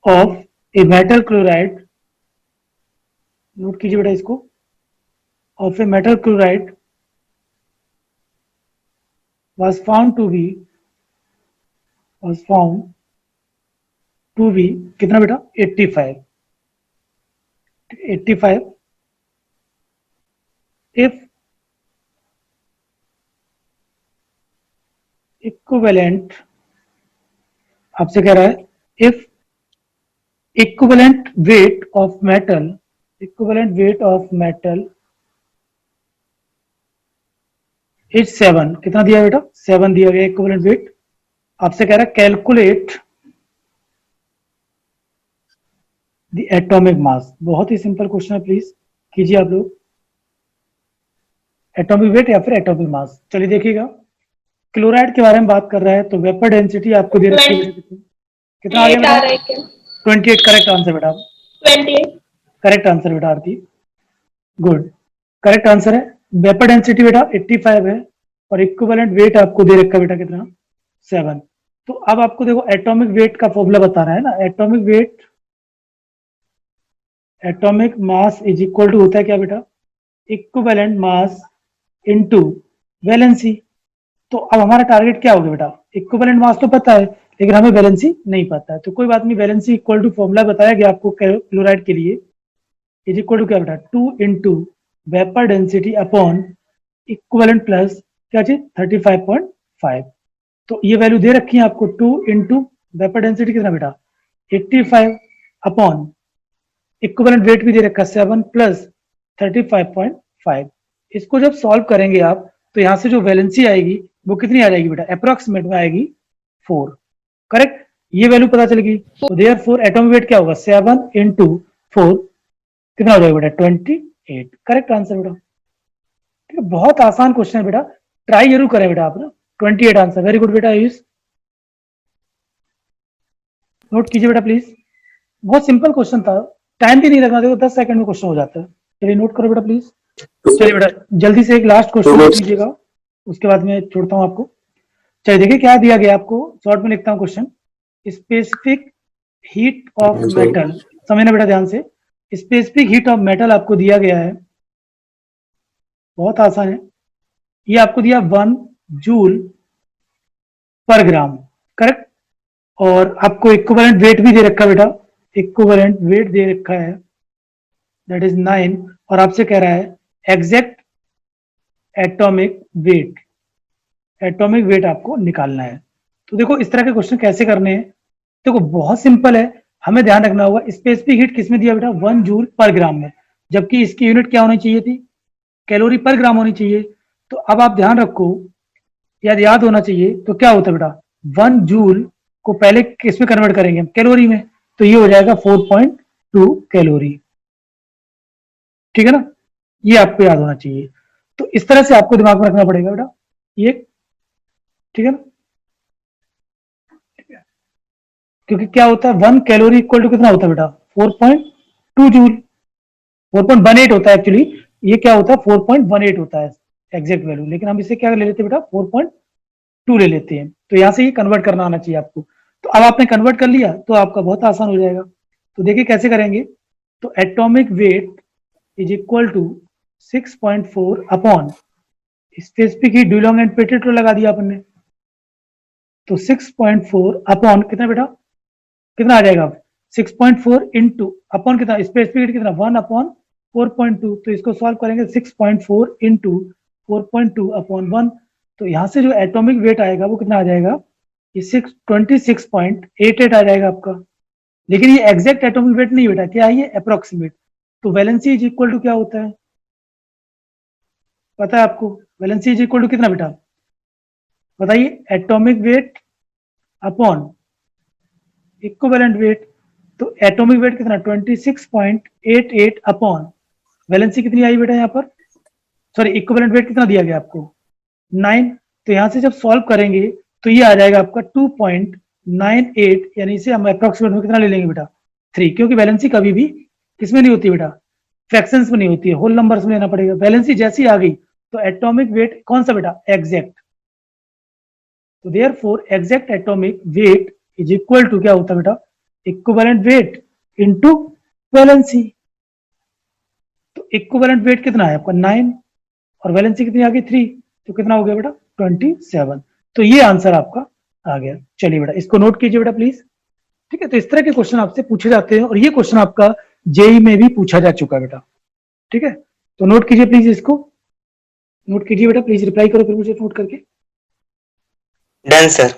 of a metal chloride, note कीजिए बेटा इसको, of a metal chloride was found to be कितना बेटा 85 if equivalent, आपसे कह रहा है if equivalent weight of metal is 7, कितना दिया बेटा 7 दिया गया इक्विवेलेंट वेट। आपसे कह रहा है कैलकुलेट द एटॉमिक मास। बहुत ही सिंपल क्वेश्चन है, प्लीज कीजिए आप लोग, एटॉमिक वेट या फिर एटॉमिक मास। चलिए देखिएगा, क्लोराइड के बारे में बात कर रहा है, तो वेपर डेंसिटी आपको दे रखी है कितना आ गया बेटा, 28, करेक्ट आंसर बेटा, 28। करेक्ट आंसर बेटा आरती, गुड, करेक्ट आंसर है। वेपर डेंसिटी बेटा 85 है और इक्विवेलेंट वेट आपको दे रखा है बेटा कितना 7। तो अब आपको देखो एटॉमिक वेट का फॉर्मूला बता रहा है ना, atomic weight, atomic mass is equal to होता है क्या बेटा, इक्विवेलेंट मास इनटू वैलेंसी। तो अब हमारा टारगेट क्या होगा बेटा, इक्विवेलेंट मास तो पता है लेकिन हमें वैलेंसी नहीं पता है। तो कोई बात नहीं, वैलेंसी इक्वल टू फॉर्मूला बताया गया आपको क्लोराइड के लिए, इज इक्वल टू क्या बेटा 2 into vapour density upon equivalent plus क्या चीज 35.5। तो ये वैल्यू दे रखी है आपको, 2 इंटू वेपर डेंसिटी कितना बेटा 85 अपॉन इक्विवेलेंट वेट भी दे रखा 7 प्लस 35.5। इसको जब सॉल्व करेंगे आप, तो यहां से जो वैलेंसी आएगी वो कितनी आ जाएगी बेटा, अप्रोक्सीमेट में आएगी 4, करेक्ट। ये वैल्यू पता चलेगी, तो देयरफॉर एटॉमिक वेट क्या होगा 7 इंटू 4 कितना हो जाएगा बेटा 28, करेक्ट आंसर बेटा। ठीक है, बहुत आसान क्वेश्चन है बेटा, ट्राई जरूर करें बेटा आप ना। 28 आंसर, वेरी गुड बेटा आयुष, नोट कीजिए बेटा प्लीज, बहुत सिंपल क्वेश्चन था, टाइम भी नहीं लगना, देखो 10 सेकंड में क्वेश्चन हो जाता है। चलिए नोट करो बेटा प्लीज। चलिए बेटा जल्दी से एक लास्ट क्वेश्चन कीजिएगा, उसके बाद मैं छोड़ता हूँ आपको। चलिए देखिए क्या दिया गया आपको, शॉर्ट में लिखता हूँ question, specific heat of metal, समझना बेटा ध्यान से, स्पेसिफिक हीट ऑफ मेटल आपको दिया गया है, बहुत आसान है, ये आपको दिया 1 जूल पर ग्राम, करेक्ट। और आपको इक्विवेलेंट वेट भी दे रखा है बेटा, इक्विवेलेंट वेट दे रखा है दैट इज 9, और आपसे कह रहा है exact atomic weight, atomic weight आपको निकालना है। तो देखो इस तरह के क्वेश्चन कैसे करने हैं, देखो बहुत सिंपल है, हमें ध्यान रखना होगा स्पेसिफिक हीट किसमें दिया बेटा 1 जूल पर ग्राम में, जबकि इसकी यूनिट क्या होनी चाहिए थी, कैलोरी पर ग्राम होनी चाहिए। तो अब आप ध्यान रखो, याद होना चाहिए, तो क्या होता है बेटा 1 जूल को पहले किस में कन्वर्ट करेंगे हम, कैलोरी में, तो ये हो जाएगा 4.2 कैलोरी, ठीक है ना, ये आपको याद होना चाहिए। तो इस तरह से आपको दिमाग में रखना पड़ेगा बेटा ये, ठीक है ना। क्योंकि क्या होता है 1 कैलोरी इक्वल टू कितना होता है बेटा 4.2 जूल, 4.18 होता है एक्चुअली, ये क्या होता है 4.18 होता है एग्जैक्ट वैल्यू, लेकिन हम इसे क्या ले लेते हैं बेटा 4.2 ले लेते हैं। तो यहां से ये कन्वर्ट करना आना चाहिए आपको। तो अब आपने कन्वर्ट कर लिया तो आपका बहुत आसान हो जाएगा। तो देखिए कैसे करेंगे। तो atomic weight is equal to 6.4 upon specific heat Dulong and Petit लगा दिया अपन ने। तो 6.4 अपॉन कितना बेटा, कितना आ जाएगा 6.4 इंटू अपॉन कितना स्पेसिफिक हीट कितना 1 अपॉन 4.2। तो इसको सॉल्व करेंगे 6.4 इंटू 4.2 अपॉन 1। तो यहां से जो एटॉमिक वेट आएगा वो कितना आ जाएगा, ये 26.88 आ जाएगा आपका। लेकिन ये एग्जैक्ट एटॉमिक वेट नहीं बेटा, क्या है ये अप्रोक्सीमेट। तो वैलेंसी इज इक्वल टू क्या होता है पता है आपको, वैलेंसी इज इक्वल टू कितना बेटा बताइए, atomic weight upon equivalent weight. तो एटॉमिक वेट कितना 26.88 अपॉन वैलेंसी कितनी आई बेटा यहाँ पर, सॉरी इक्विवेलेंट वेट कितना दिया गया आपको 9। तो यहां से जब सॉल्व करेंगे तो ये आ जाएगा आपका 2.98, यानी इसे हम अप्रोक्सीमेट में कितना ले लेंगे बेटा 3, क्योंकि वैलेंसी कभी भी किसमें नहीं होती बेटा, फ्रैक्शंस में नहीं होती है, होल नंबर्स में लेना पड़ेगा। वैलेंसी जैसी आ गई तो एटॉमिक वेट कौन सा बेटा एग्जैक्ट। तो therefore exact atomic weight is equal to क्या होता है बेटा इक्विवेलेंट वेट इनटू वैलेंसी। तो इक्विवेलेंट वेट कितना है आपका 9 और वैलेंसी कितनी आ गई 3, तो कितना हो गया बेटा 27। तो ये आंसर आपका आ गया। चलिए बेटा इसको नोट कीजिए बेटा प्लीज। ठीक है, तो इस तरह के क्वेश्चन आपसे पूछे जाते हैं और ये क्वेश्चन आपका जेई में भी पूछा जा चुका है बेटा। ठीक है, तो नोट कीजिए प्लीज, इसको नोट कीजिए बेटा प्लीज, रिप्लाई करो फिर मुझे नोट करके। Done sir.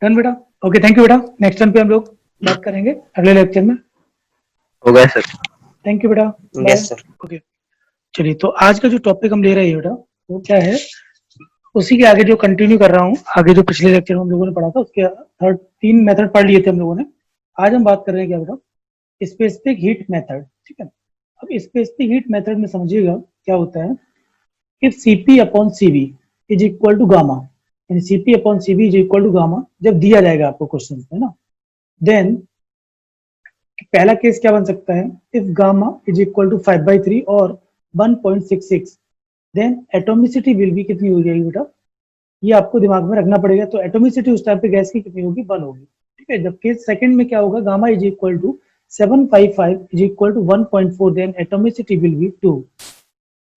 डन बेटा, ओके थैंक यू बेटा। नेक्स्ट टाइम पे हम लोग बात करेंगे अगले लेक्चर में। हो गया सर। थैंक यू बेटा, यस सर। ओके। चलिए तो आज का जो टॉपिक हम ले रहे हैं बेटा वो क्या है, उसी के आगे जो कंटिन्यू कर रहा हूँ, आगे जो पिछले लेक्चर में हम लोगों ने पढ़ा था उसके 3 मेथड पढ़ लिए थे हम लोगों ने। आज हम बात कर रहे हैं क्या बेटा स्पेसिफिक हीट मेथड। ठीक है, अब स्पेसिफिक हीट मेथड में समझिएगा क्या होता है, if Cp upon Cv is equal to gamma, यानी Cp upon Cv is equal to gamma जब दिया जाएगा आपको क्वेश्चन है ना, देन पहला केस क्या बन सकता है, if gamma is equal to 5/3 और 1.66, देन एटोमिसिटी विल बी कितनी हो जाएगी बेटा, ये आपको दिमाग में रखना पड़ेगा। तो एटोमिसिटी उस टाइम पे गैस की कितनी होगी 1 होगी। ठीक है, जबकि सेकंड में क्या होगा, gamma is equal to 755 is equal to 1.4, then atomicity will be 2।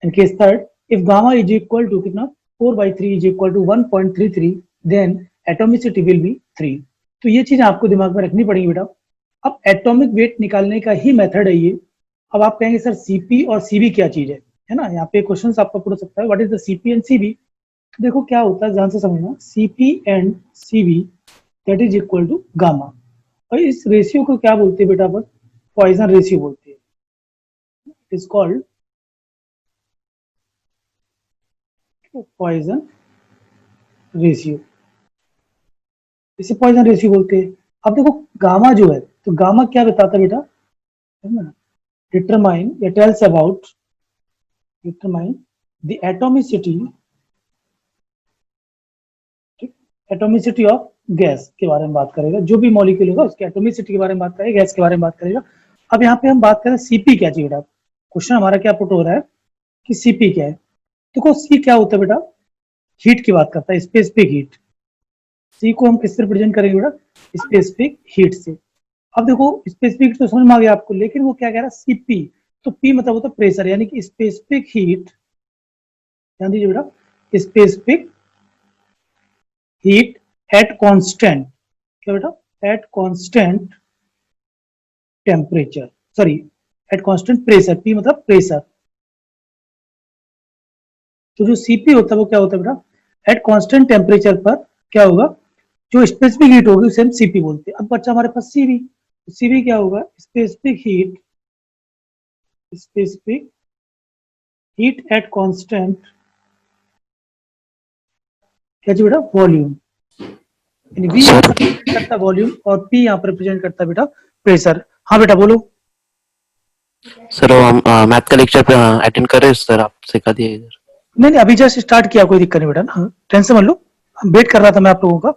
And case third, if gamma is equal to कितना 4/3 is equal to 1.33, then atomicity will be 3। तो ये चीज आपको दिमाग में रखनी पड़ेगी बेटा। अब एटॉमिक वेट निकालने का ही मेथड है ये। अब आप कहेंगे सर सीपी और सीबी क्या चीज है ना, यहाँ पे क्वेश्चन आपका पूछ सकता है what is the CP and CB. तो देखो क्या होता है ध्यान से समझना, CP and CB that is equal to gamma. और इस रेशियो को क्या बोलते हैं बेटा अपन, पॉइजन रेशियो बोलते हैं। It is called Poisson ratio, इसे पॉइजन रेशियो बोलते हैं। अब देखो गामा जो है, तो गामा क्या बताता है बेटा, है ना, determine, it tells about determine the atomicity of gas के बारे में बात करेगा। जो भी मॉलिक्यूल होगा उसके एटोमिसिटी के बारे में बात करेगा, गैस के बारे में बात करेगा। अब यहाँ पे हम बात करें सीपी क्या चाहिए बेटा, क्वेश्चन हमारा क्या पुट हो रहा है कि सीपी क्या है। देखो सी क्या होता है बेटा, हीट की बात करता है, स्पेसिफिक हीट। सी को हम किससे रिप्रेजेंट करेंगे बेटा, स्पेसिफिक हीट से। अब देखो स्पेसिफिक तो समझ में आ गया आपको, लेकिन वो क्या कह रहा है सीपी, तो पी मतलब होता है प्रेशर, यानी कि स्पेसिफिक हीट, ध्यान दीजिए बेटा, स्पेसिफिक हीट एट कांस्टेंट, क्या बेटा, at constant temperature, sorry eight constant pressure, P मतलब प्रेशर। तो जो सीपी होता है वो क्या होता है बेटा, एट कांस्टेंट टेम्परेचर पर क्या होगा, जो स्पेसिफिक हीट होगी उसे हम सीपी बोलते हैं। अब बच्चा हमारे पास सीवी, सीवी क्या होगा, स्पेसिफिक हीट एट कांस्टेंट क्या जी बेटा वॉल्यूम, यानी वी यहाँ पर रिप्रेजेंट करता है वॉल्यूम और पी यहाँ पर रिप्रेजेंट करता है बेटा प्रेशर। हाँ बेटा बोलो। सर हम मैथ का लेक्चर पे अटेंड कर रहे हैं सर, आप सिखा दिए इधर। नहीं अभी जस्ट स्टार्ट किया, कोई दिक्कत नहीं बेटा ना, टेंशन मत लो, वेट कर रहा था मैं आप लोगों का।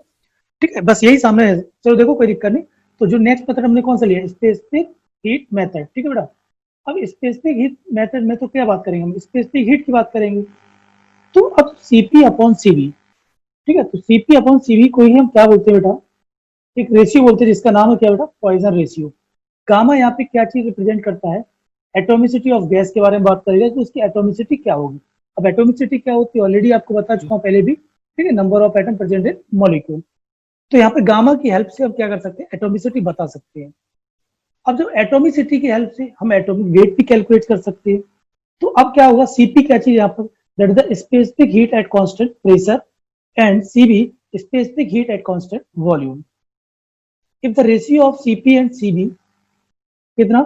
ठीक है, बस यही सामने है, चलो देखो कोई दिक्कत नहीं। तो जो नेक्स्ट मेथड हमने कौन सा लिया, स्पेसिफिक हीट मेथड। ठीक है बेटा, अब स्पेसिफिक हीट मेथड में तो क्या बात करेंगे हम, स्पेसिफिक हीट की बात करेंगे। तो अब सीपी अपॉन सीबी, ठीक है, तो सीपी अपॉन सीबी को ही हम क्या बोलते हैं बेटा, एक रेशियो बोलते हैं जिसका नाम है क्या बेटा, पॉइजन रेशियो। गामा यहाँ पे क्या चीज रिप्रेजेंट करता है, एटोमिसिटी ऑफ गैस के बारे में बात करेगा, तो उसकी एटोमिसिटी क्या होगी। अब एटोमिसिटी क्या होती है ऑलरेडी आपको बता चुका हूँ पहले भी, ठीक है, number of atom present in molecule. तो यहाँ पे गामा की हेल्प से हम क्या कर सकते हैं, एटोमिसिटी बता सकते हैं। अब जब एटोमिसिटी की हेल्प से हम एटॉमिक वेट भी कैलकुलेट कर सकते हैं, तो अब क्या होगा, सीपी क्या चीज यहाँ पर, that is the specific heat at constant pressure, and CB specific heat at constant volume. If the ratio of CP and CB कितना,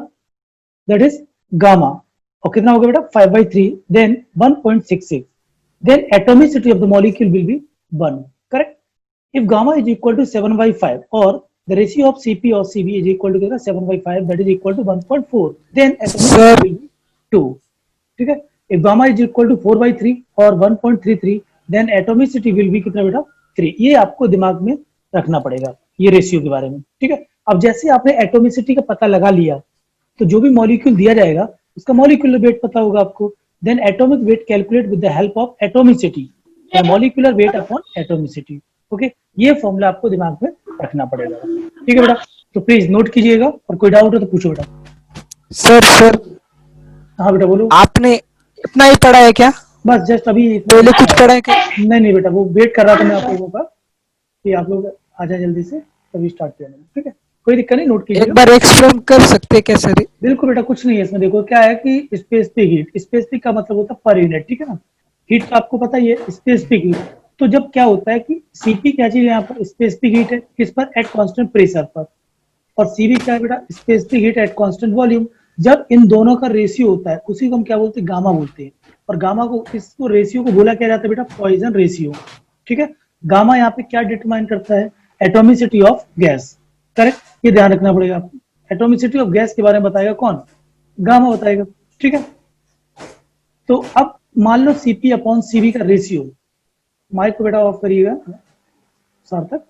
दैट इज गामा, और कितना होगा बेटा 5/3, then 1.66, then atomicity of the molecule will be 1, correct? If gamma is equal to 7/5 or the ratio of Cp or Cb is equal to 7/5, that is equal to 1.4, then atomicity Sir. will be 2, ठीक है। If gamma is equal to 4/3 or 1.33, then atomicity will be कितना बेटा 3। ये आपको दिमाग में रखना पड़ेगा ये रेशियो के बारे में, ठीक है। अब जैसे आपने एटोमिसिटी का पता लगा लिया, तो जो भी मॉलिक्यूल दिया जाएगा उसका मॉलिक्यूलर वेट पता होगा आपको, then atomic weight calculate with the help of atomicity, the molecular weight upon atomicity, okay? ये फॉर्मूला आपको दिमाग में रखना पड़ेगा, ठीक है बेटा। तो प्लीज नोट कीजिएगा, और कोई डाउट हो तो पूछो बेटा। सर हाँ बेटा बोलो। आपने इतना ही पढ़ा है क्या, बस जस्ट अभी पहले कुछ पढ़ा है क्या? नहीं बेटा, वो वेट कर रहा था मैं आप लोगों का कि आप लोग आ जाए जल्दी से, तभी स्टार्ट किया मैंने, ठीक है, कोई दिक्कत नहीं, नोट एक कीजिएगा। बार एक्सप्लेन कर सकते हैं क्या सर? बिल्कुल बेटा, कुछ नहीं है इसमें, देखो क्या है कि स्पेसिफिक हीट, स्पेसिफिक का मतलब होता है पर यूनिट, ठीक है ना। हीट तो आपको पता ही है, स्पेसिफिक हीट। तो जब क्या होता है कि सीपी क्या चीज है यहाँ पर, स्पेसिफिक हीट है, किस पर, एट कांस्टेंट प्रेशर पर, और सीबी क्या है बेटा, specific heat at constant volume. जब इन दोनों का रेशियो होता है उसी को हम क्या बोलते हैं, गामा बोलते हैं। और गामा को, इसको रेशियो को बोला क्या जाता है बेटा, पॉइजन रेशियो, ठीक है। गामा यहाँ पे क्या डिटरमाइन करता है, एटोमिसिटी ऑफ गैस, करेक्ट, ये ध्यान रखना पड़ेगा आपको। एटोमिसिटी ऑफ गैस के बारे में बताएगा कौन, गामा बताएगा, ठीक है। तो अब मान लो सीपी अपॉन सीबी का रेशियो, माइक को बेटा ऑफ करिएगा सार्थक।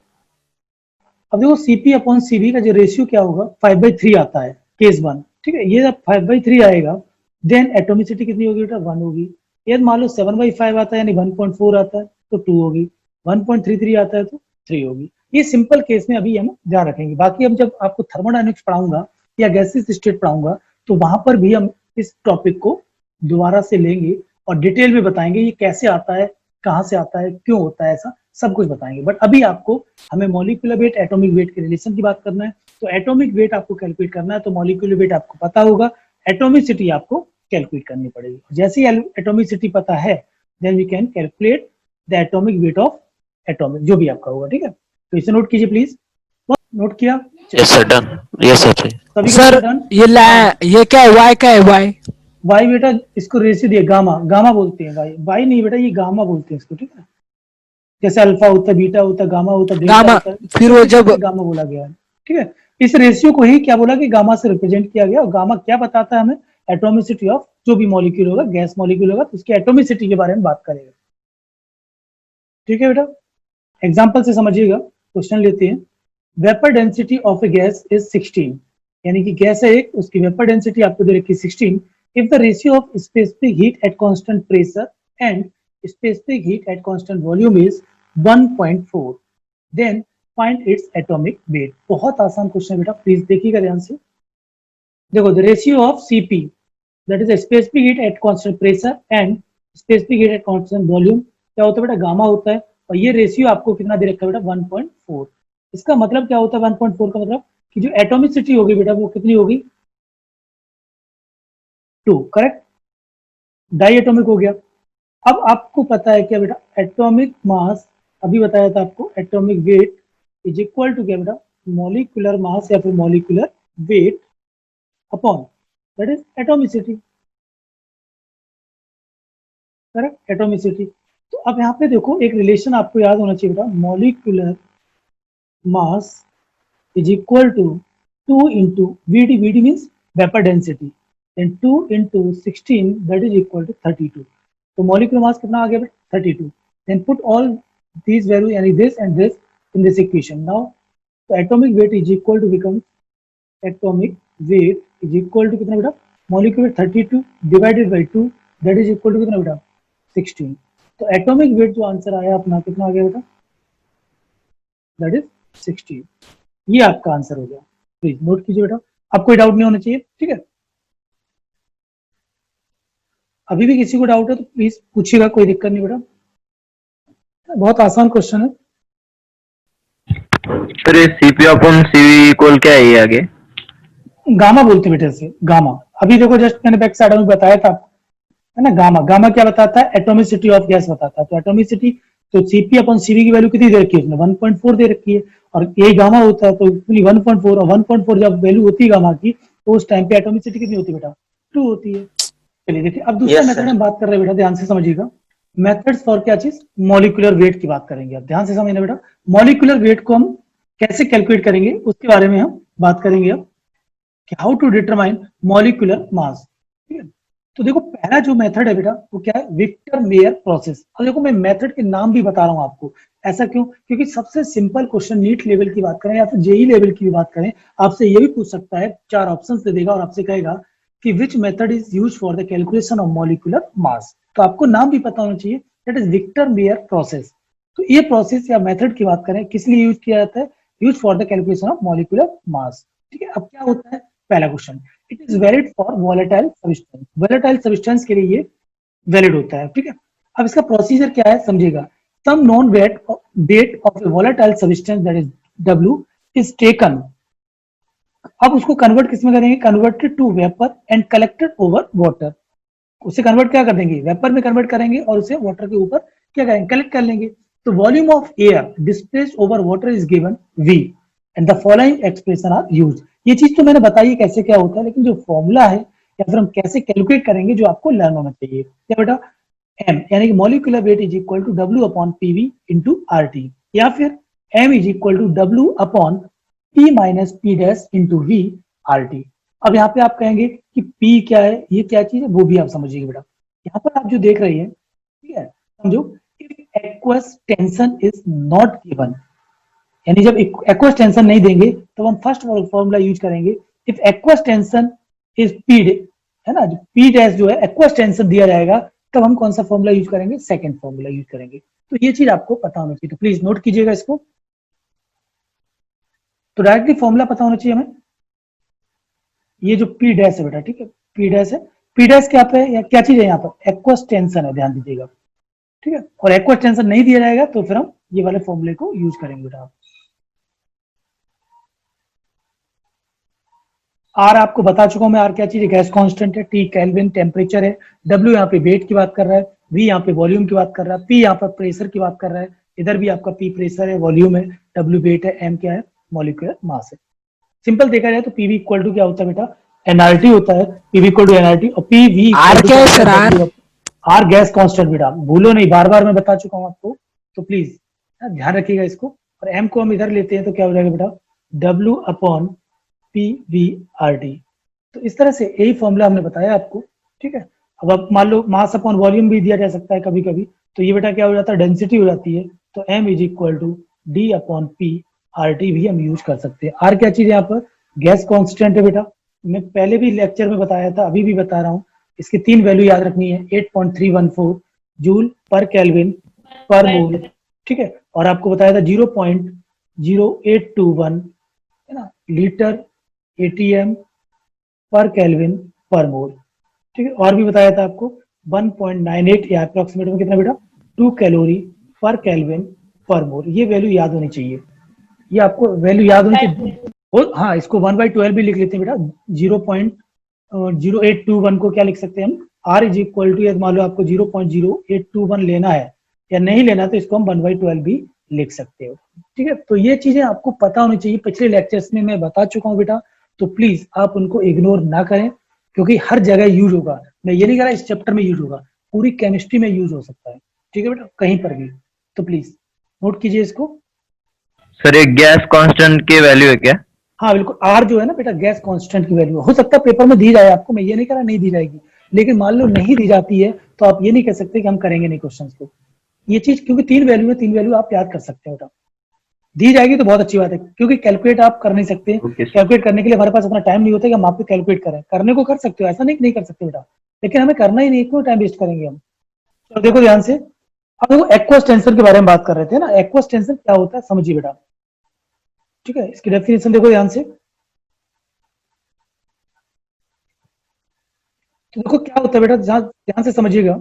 अब देखो सीपी अपॉन सीबी का जो रेशियो क्या होगा, 5/3 आता है केस 1, ठीक है। ये जब 5/3 आएगा, देन एटोमिसिटी कितनी होगी बेटा, 1 होगी। ये मान लो 7/5 आता है यानी 1.4 आता है तो 2 होगी, 1.33 आता है तो 3 होगी। ये सिंपल केस में अभी हम ध्यान रखेंगे। बाकी हम जब आपको थर्मोडायनेमिक्स पढ़ाऊंगा या गैसेस स्टेट पढ़ाऊंगा, तो वहां पर भी हम इस टॉपिक को दोबारा से लेंगे और डिटेल में बताएंगे ये कैसे आता है, कहाँ से आता है, क्यों होता है, ऐसा सब कुछ बताएंगे। बट अभी आपको हमें मॉलिक्यूलर वेट एटॉमिक वेट के रिलेशन की बात करना है। तो एटॉमिक वेट आपको कैलकुलेट करना है, तो मॉलिक्यूलर वेट आपको पता होगा, एटोमिसिटी आपको कैलकुलेट करनी पड़ेगी। जैसे ही एटोमिसिटी पता है, then we can calculate the atomic weight of atomic, जो भी आपका होगा, ठीक है। तो इसे नोट कीजिए प्लीज, नोट किया? Yes sir, done. Yes sir. सभी सर डन? ये क्या है, वाई का है, वाई? वाई बेटा इसको रेशियो दिए, गामा, गामा बोलते हैं, वाई वाई नहीं बेटा, ये गामा बोलते हैं इसको, ठीक है। जैसे अल्फा होता है, बीटा होता है, गामा होता है, डेल्टा गामा, होता है, फिर वो जब गामा बोला गया है, ठीक है। इस रेशियो को ही क्या बोला कि गामा से रिप्रेजेंट किया गया। और गामा क्या बताता है हमें, एटोमिसिटी ऑफ जो भी मॉलिक्यूल होगा, गैस मॉलिक्यूल होगा, तो उसकी एटोमिसिटी के बारे में बात करेगा, ठीक है बेटा। एग्जांपल से समझिएगा, क्वेश्चन लेते हैं। Vapour density of A gas is 16, यानी कि गैस है एक, उसकी वेपर डेंसिटी आपको दे रखी है 16। If the ratio of specific heat at constant pressure and specific heat at constant volume is 1.4, then find its atomic weight. बहुत आसान क्वेश्चन बेटा, प्लीज देखिएगा ध्यान से। देखो, the ratio of CP, that is specific heat at constant pressure and specific heat at constant volume, क्या होता है बेटा, गामा होता है। और ये रेशियो आपको कितना दे रखा है बेटा, 1.4। इसका मतलब क्या होता है 1.4 का मतलब कि जो एटोमिसिटी होगी बेटा वो कितनी होगी, 2, करेक्ट, डाई एटॉमिक हो गया। अब आपको पता है क्या बेटा, एटॉमिक मास, अभी बताया था आपको, atomic weight is equal to क्या बेटा, मॉलिक्यूलर मास या फिर molecular weight upon that is atomicity, correct, atomicity. तो अब यहाँ पे देखो एक रिलेशन आपको याद होना चाहिए बेटा, molecular mass is equal to 2 into VD, VD means vapour density, then 2 into 16 that is equal to 32. तो molecular mass कितना आ गया बेटा 32. Then put all these values यानी this and this in this equation. Now the atomic weight is equal to become atomic weight is equal to कितना बेटा molecular 32 divided by 2 that is equal to कितना बेटा 16. तो atomic weight जो answer आया अपना कितना आ गया बेटा that is 16. ये आपका आंसर हो गया. प्लीज नोट कीजिए बेटा, अब कोई डाउट नहीं होना चाहिए. ठीक है, अभी भी किसी को डाउट है तो प्लीज पूछिएगा, कोई दिक्कत नहीं बेटा, बहुत आसान क्वेश्चन है. सर ये सीपी अपॉन सीवी इक्वल क्या है ये आगे? गामा बोलते बेटे से, गामा. अभी देखो जस्ट मैंने बैक साइड में बताया था है ना. गामा, गामा क्या बताता है? एटोमिसिटी ऑफ गैस बताता है. तो एटोमिसिटी तो सीपी अपॉन सीवी की वैल्यू कितनी दे रखी है उसने 1.4 दे रखी है, और ये गामा होता है तो 1.4, और 1.4 जब वैल्यू होती है गामा की तो उस टाइम पे एटोमिसिटी कितनी होती है बेटा 2 होती है. चलिए देखिए अब दूसरा मेथड हम बात कर रहे हैं बेटा, ध्यान से समझिएगा. मेथड्स फॉर क्या चीज? मॉलिक्यूलर वेट की बात करेंगे. अब ध्यान से समझना बेटा, मॉलिक्यूलर वेट को हम कैसे कैलकुलेट करेंगे उसके बारे में हम बात करेंगे अब, कि how to determine molecular mass. ठीक है, तो देखो पहला जो मेथड है बेटा वो क्या है? Victor Meyer process. अब देखो मैं मेथड के नाम भी बता रहा हूं आपको. ऐसा क्यों? क्योंकि सबसे सिंपल क्वेश्चन नीट लेवल की बात करें या फिर जेई लेवल की भी बात करें, आपसे ये भी पूछ सकता है, 4 ऑप्शंस दे देगा और आपसे कहेगा कि which method is used for the calculation of molecular mass. तो आपको नाम भी पता होना चाहिए, that is Victor Meyer process. तो ये प्रोसेस या मेथड की बात करें किस लिए यूज किया जाता है? Use for the calculation of molecular mass. ठीक है, अब क्या होता है? पहला question, it is valid for volatile substance. Volatile substance के लिए ये वैलिड होता है. ठीक है, अब इसका प्रोसीजर क्या है समझिएगा. Some known weight date of a volatile substance that is W is taken. अब उसको कन्वर्ट किस में करेंगे? Converted to vapour and collected over water. उसे कन्वर्ट क्या कर देंगे? वेपर में कन्वर्ट करेंगे और उसे वाटर के ऊपर क्या करेंगे? कलेक्ट कर लेंगे. तो volume of air displaced over water is given V and the following expression are used. ये चीज तो मैंने बताई कैसे क्या होता है, लेकिन जो फॉर्मूला है या फिर हम कैसे कैलकुलेट करेंगे जो आपको लर्न होना चाहिए. क्या बेटा? M यानी कि molecular weight is equal to W upon PV into RT, या फिर M is equal to W upon P minus P dash into V RT. अब यहाँ पे आप कहेंगे कि P क्या है, ये क्या चीज है, वो भी आप समझिएगा बेटा. यहाँ पर आप जो देख रहे हैं, ठीक है, समझो, if aqueous tension is not given, यानी जब एक्वस टेंशन नहीं देंगे तो हम फर्स्ट फॉर्मूला यूज करेंगे. If aqueous tension is P, है ना, पी डैश जो है एक्वस टेंशन दिया जाएगा तब हम कौन सा फॉर्मूला यूज करेंगे? सेकंड फॉर्मूला यूज करेंगे. तो ये चीज आपको पता होना चाहिए, तो प्लीज नोट कीजिएगा इसको. तो डायरेक्टली फॉर्मूला पता होना चाहिए हमें. ये जो पी डैश है बेटा, ठीक है, पी डैश है. पी डैश क्या पे या क्या चीज है? यहाँ पर एक्वस टेंशन है, ध्यान दीजिएगा. ठीक है, और एक्वस टेंशन नहीं दिया जाएगा तो फिर हम ये वाले फॉर्मूले को यूज करेंगे बेटा. आर आपको बता चुका हूं मैं. आर क्या चीज है? गैस कांस्टेंट है. टी केल्विन टेम्परेचर है. डब्ल्यू यहाँ पे वेट की बात कर रहा है. वी यहाँ पे वॉल्यूम की बात कर रहा है. पी यहाँ पर प्रेशर की बात कर रहा है. इधर भी आपका पी प्रेशर है, वॉल्यूम है, डब्ल्यू वेट है, एम क्या है? मॉलिक्यूलर मास है. सिंपल देखा जाए तो पीवी इक्वल टू क्या होता है बेटा? एनआरटी होता है. पीवी इक्वल टू एनआरटी और पीवी आर क्या है सर? आर गैस कांस्टेंट बेटा, भूलो नहीं, बार बार मैं बता चुका हूं आपको, तो प्लीज ध्यान रखिएगा इसको. और एम को हम इधर लेते हैं तो क्या हो जाएगा बेटा? W upon PVRT. तो इस तरह से यही फॉर्मूला हमने बताया आपको. ठीक है, अब आप मान लो मास अपॉन वॉल्यूम भी दिया जा सकता है कभी कभी, तो ये बेटा क्या हो जाता है? डेंसिटी हो जाती है. तो M is equal to D upon PRT भी हम यूज कर सकते हैं. आर क्या चीज है? यहाँ पर गैस कॉन्स्टेंट है बेटा. मैं पहले भी लेक्चर में बताया था, अभी भी बता रहा हूँ. इसकी 3 वैल्यू याद रखनी है. 8.314 जूल पर केल्विन पर मोल. ठीक है, और आपको बताया था 0.0821 है ना लीटर ATM पर केल्विन पर मोल. ठीक है, और भी बताया था आपको 1.98 या अप्रोक्सीमेट में कितना बेटा? 2 कैलोरी पर केल्विन पर मोल. ये वैल्यू याद होनी चाहिए, ये आपको वैल्यू याद होनी चाहिए. हाँ, इसको 1/12 भी लिख लेते हैं बेटा. 0.0821 को क्या लिख सकते हैं हम? R इज इक्वल टू, मान लो आपको 0.0821 लेना है या नहीं लेना तो इसको हम 1/12 भी लिख सकते हो. ठीक है, तो ये चीजें आपको पता होनी चाहिए. पिछले लेक्चर्स में मैं बता चुका हूँ बेटा, तो प्लीज आप उनको इग्नोर ना करें, क्योंकि हर जगह यूज होगा. मैं ये नहीं कह रहा इस चैप्टर में यूज होगा, पूरी केमिस्ट्री में यूज हो सकता है. ठीक है बेटा, कहीं पर भी. तो प्लीज नोट कीजिए इसको. सर एक गैस कांस्टेंट की वैल्यू है क्या? हाँ बिल्कुल, आर जो है ना बेटा गैस कांस्टेंट की वैल्यू हो सकता है पेपर में दी जाए आपको, मैं ये नहीं कह रहा नहीं दी जाएगी, लेकिन मान लो नहीं दी जाती है तो आप ये नहीं कह सकते कि हम करेंगे नहीं क्वेश्चंस को। ये चीज क्योंकि 3 वैल्यू है, 3 वैल्यू आप याद कर सकते हो बेटा। दी जाएगी तो बहुत अच्छी बात है, क्योंकि कैलकुलेट आप कर नहीं सकते, Okay, sir. कैलकुलेट करने के लिए हमारे पास अपना टाइम नहीं होता कि हम आपको कैलकुलेट करें, करने को कर सकते हो, ऐसा नहीं कि नहीं कर सकते बेटा, लेकिन हमें करना ही नहीं, क्यों टाइम वेस्ट करेंगे हम। तो देखो ध्यान से, अब देखो एक्वस टेंसर के बारे में बात कर रहे थे ना, एक्वस टेंसर क्या होता है समझिए बेटा, ठीक है, इसकी डेफिनेशन देखो ध्यान से। तो देखो क्या होता है बेटा, ध्यान से समझिएगा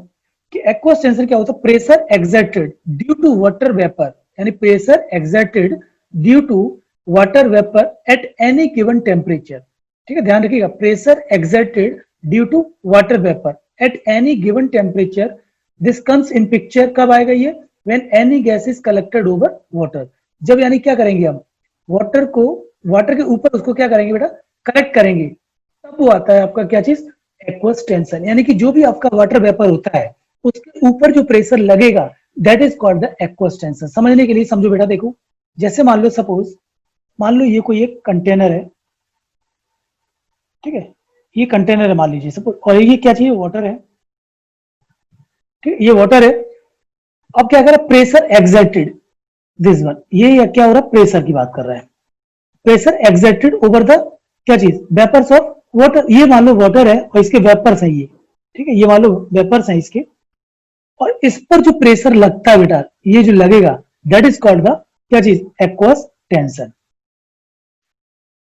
कि एक्वस टेंसर क्या होता है, pressure exerted due to water vapour, यानी pressure exerted due to water vapour at any given temperature, ठीक है, ध्यान रखिएगा, pressure exerted due to water vapour at any given temperature, this comes in picture, कब आएगा ये, when any gas is collected over water, जब यानी क्या करेंगे हम, वाटर को, वाटर के ऊपर उसको क्या करेंगे बेटा, कलेक्ट करेंगे, तब वो आता है आपका क्या चीज, एक्वस टेंशन, यानी कि जो भी आपका वाटर वेपर होता है उसके ऊपर जो प्रेशर लगेगा that is called the aqueous tension. समझने के लिए समझो बेटा, देखो जैसे मान लो सपोज, मान लो ये कोई एक कंटेनर है, ठीक है, ये कंटेनर है मान लीजिए सपोज, और ये क्या चाहिए, वाटर है, ठीक है, ये वाटर है। अब क्या कर रहा है, प्रेशर एक्सर्टेड, दिस वन, ये क्या हो रहा है, प्रेशर की बात कर रहा है, प्रेशर एक्सर्टेड ओवर द क्या चीज, वेपर्स ऑफ वाटर, ये मान लो वाटर है और इसके वेपर्स है ये, ठीक है, ये मान लो वेपर्स है इसके, और इस पर जो प्रेशर लगता है बेटा, ये जो लगेगा दैट इज कॉल्ड द क्या चीज, एक्वस टेंशन,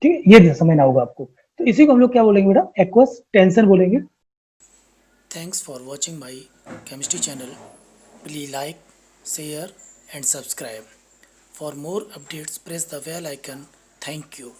ठीक है, ये समझना होगा आपको। तो इसी को हम लोग क्या बोलेंगे बेटा, एक्वस टेंशन बोलेंगे। Thanks for watching my chemistry channel. Please like, share and subscribe. For more updates, press the bell icon. Thank you.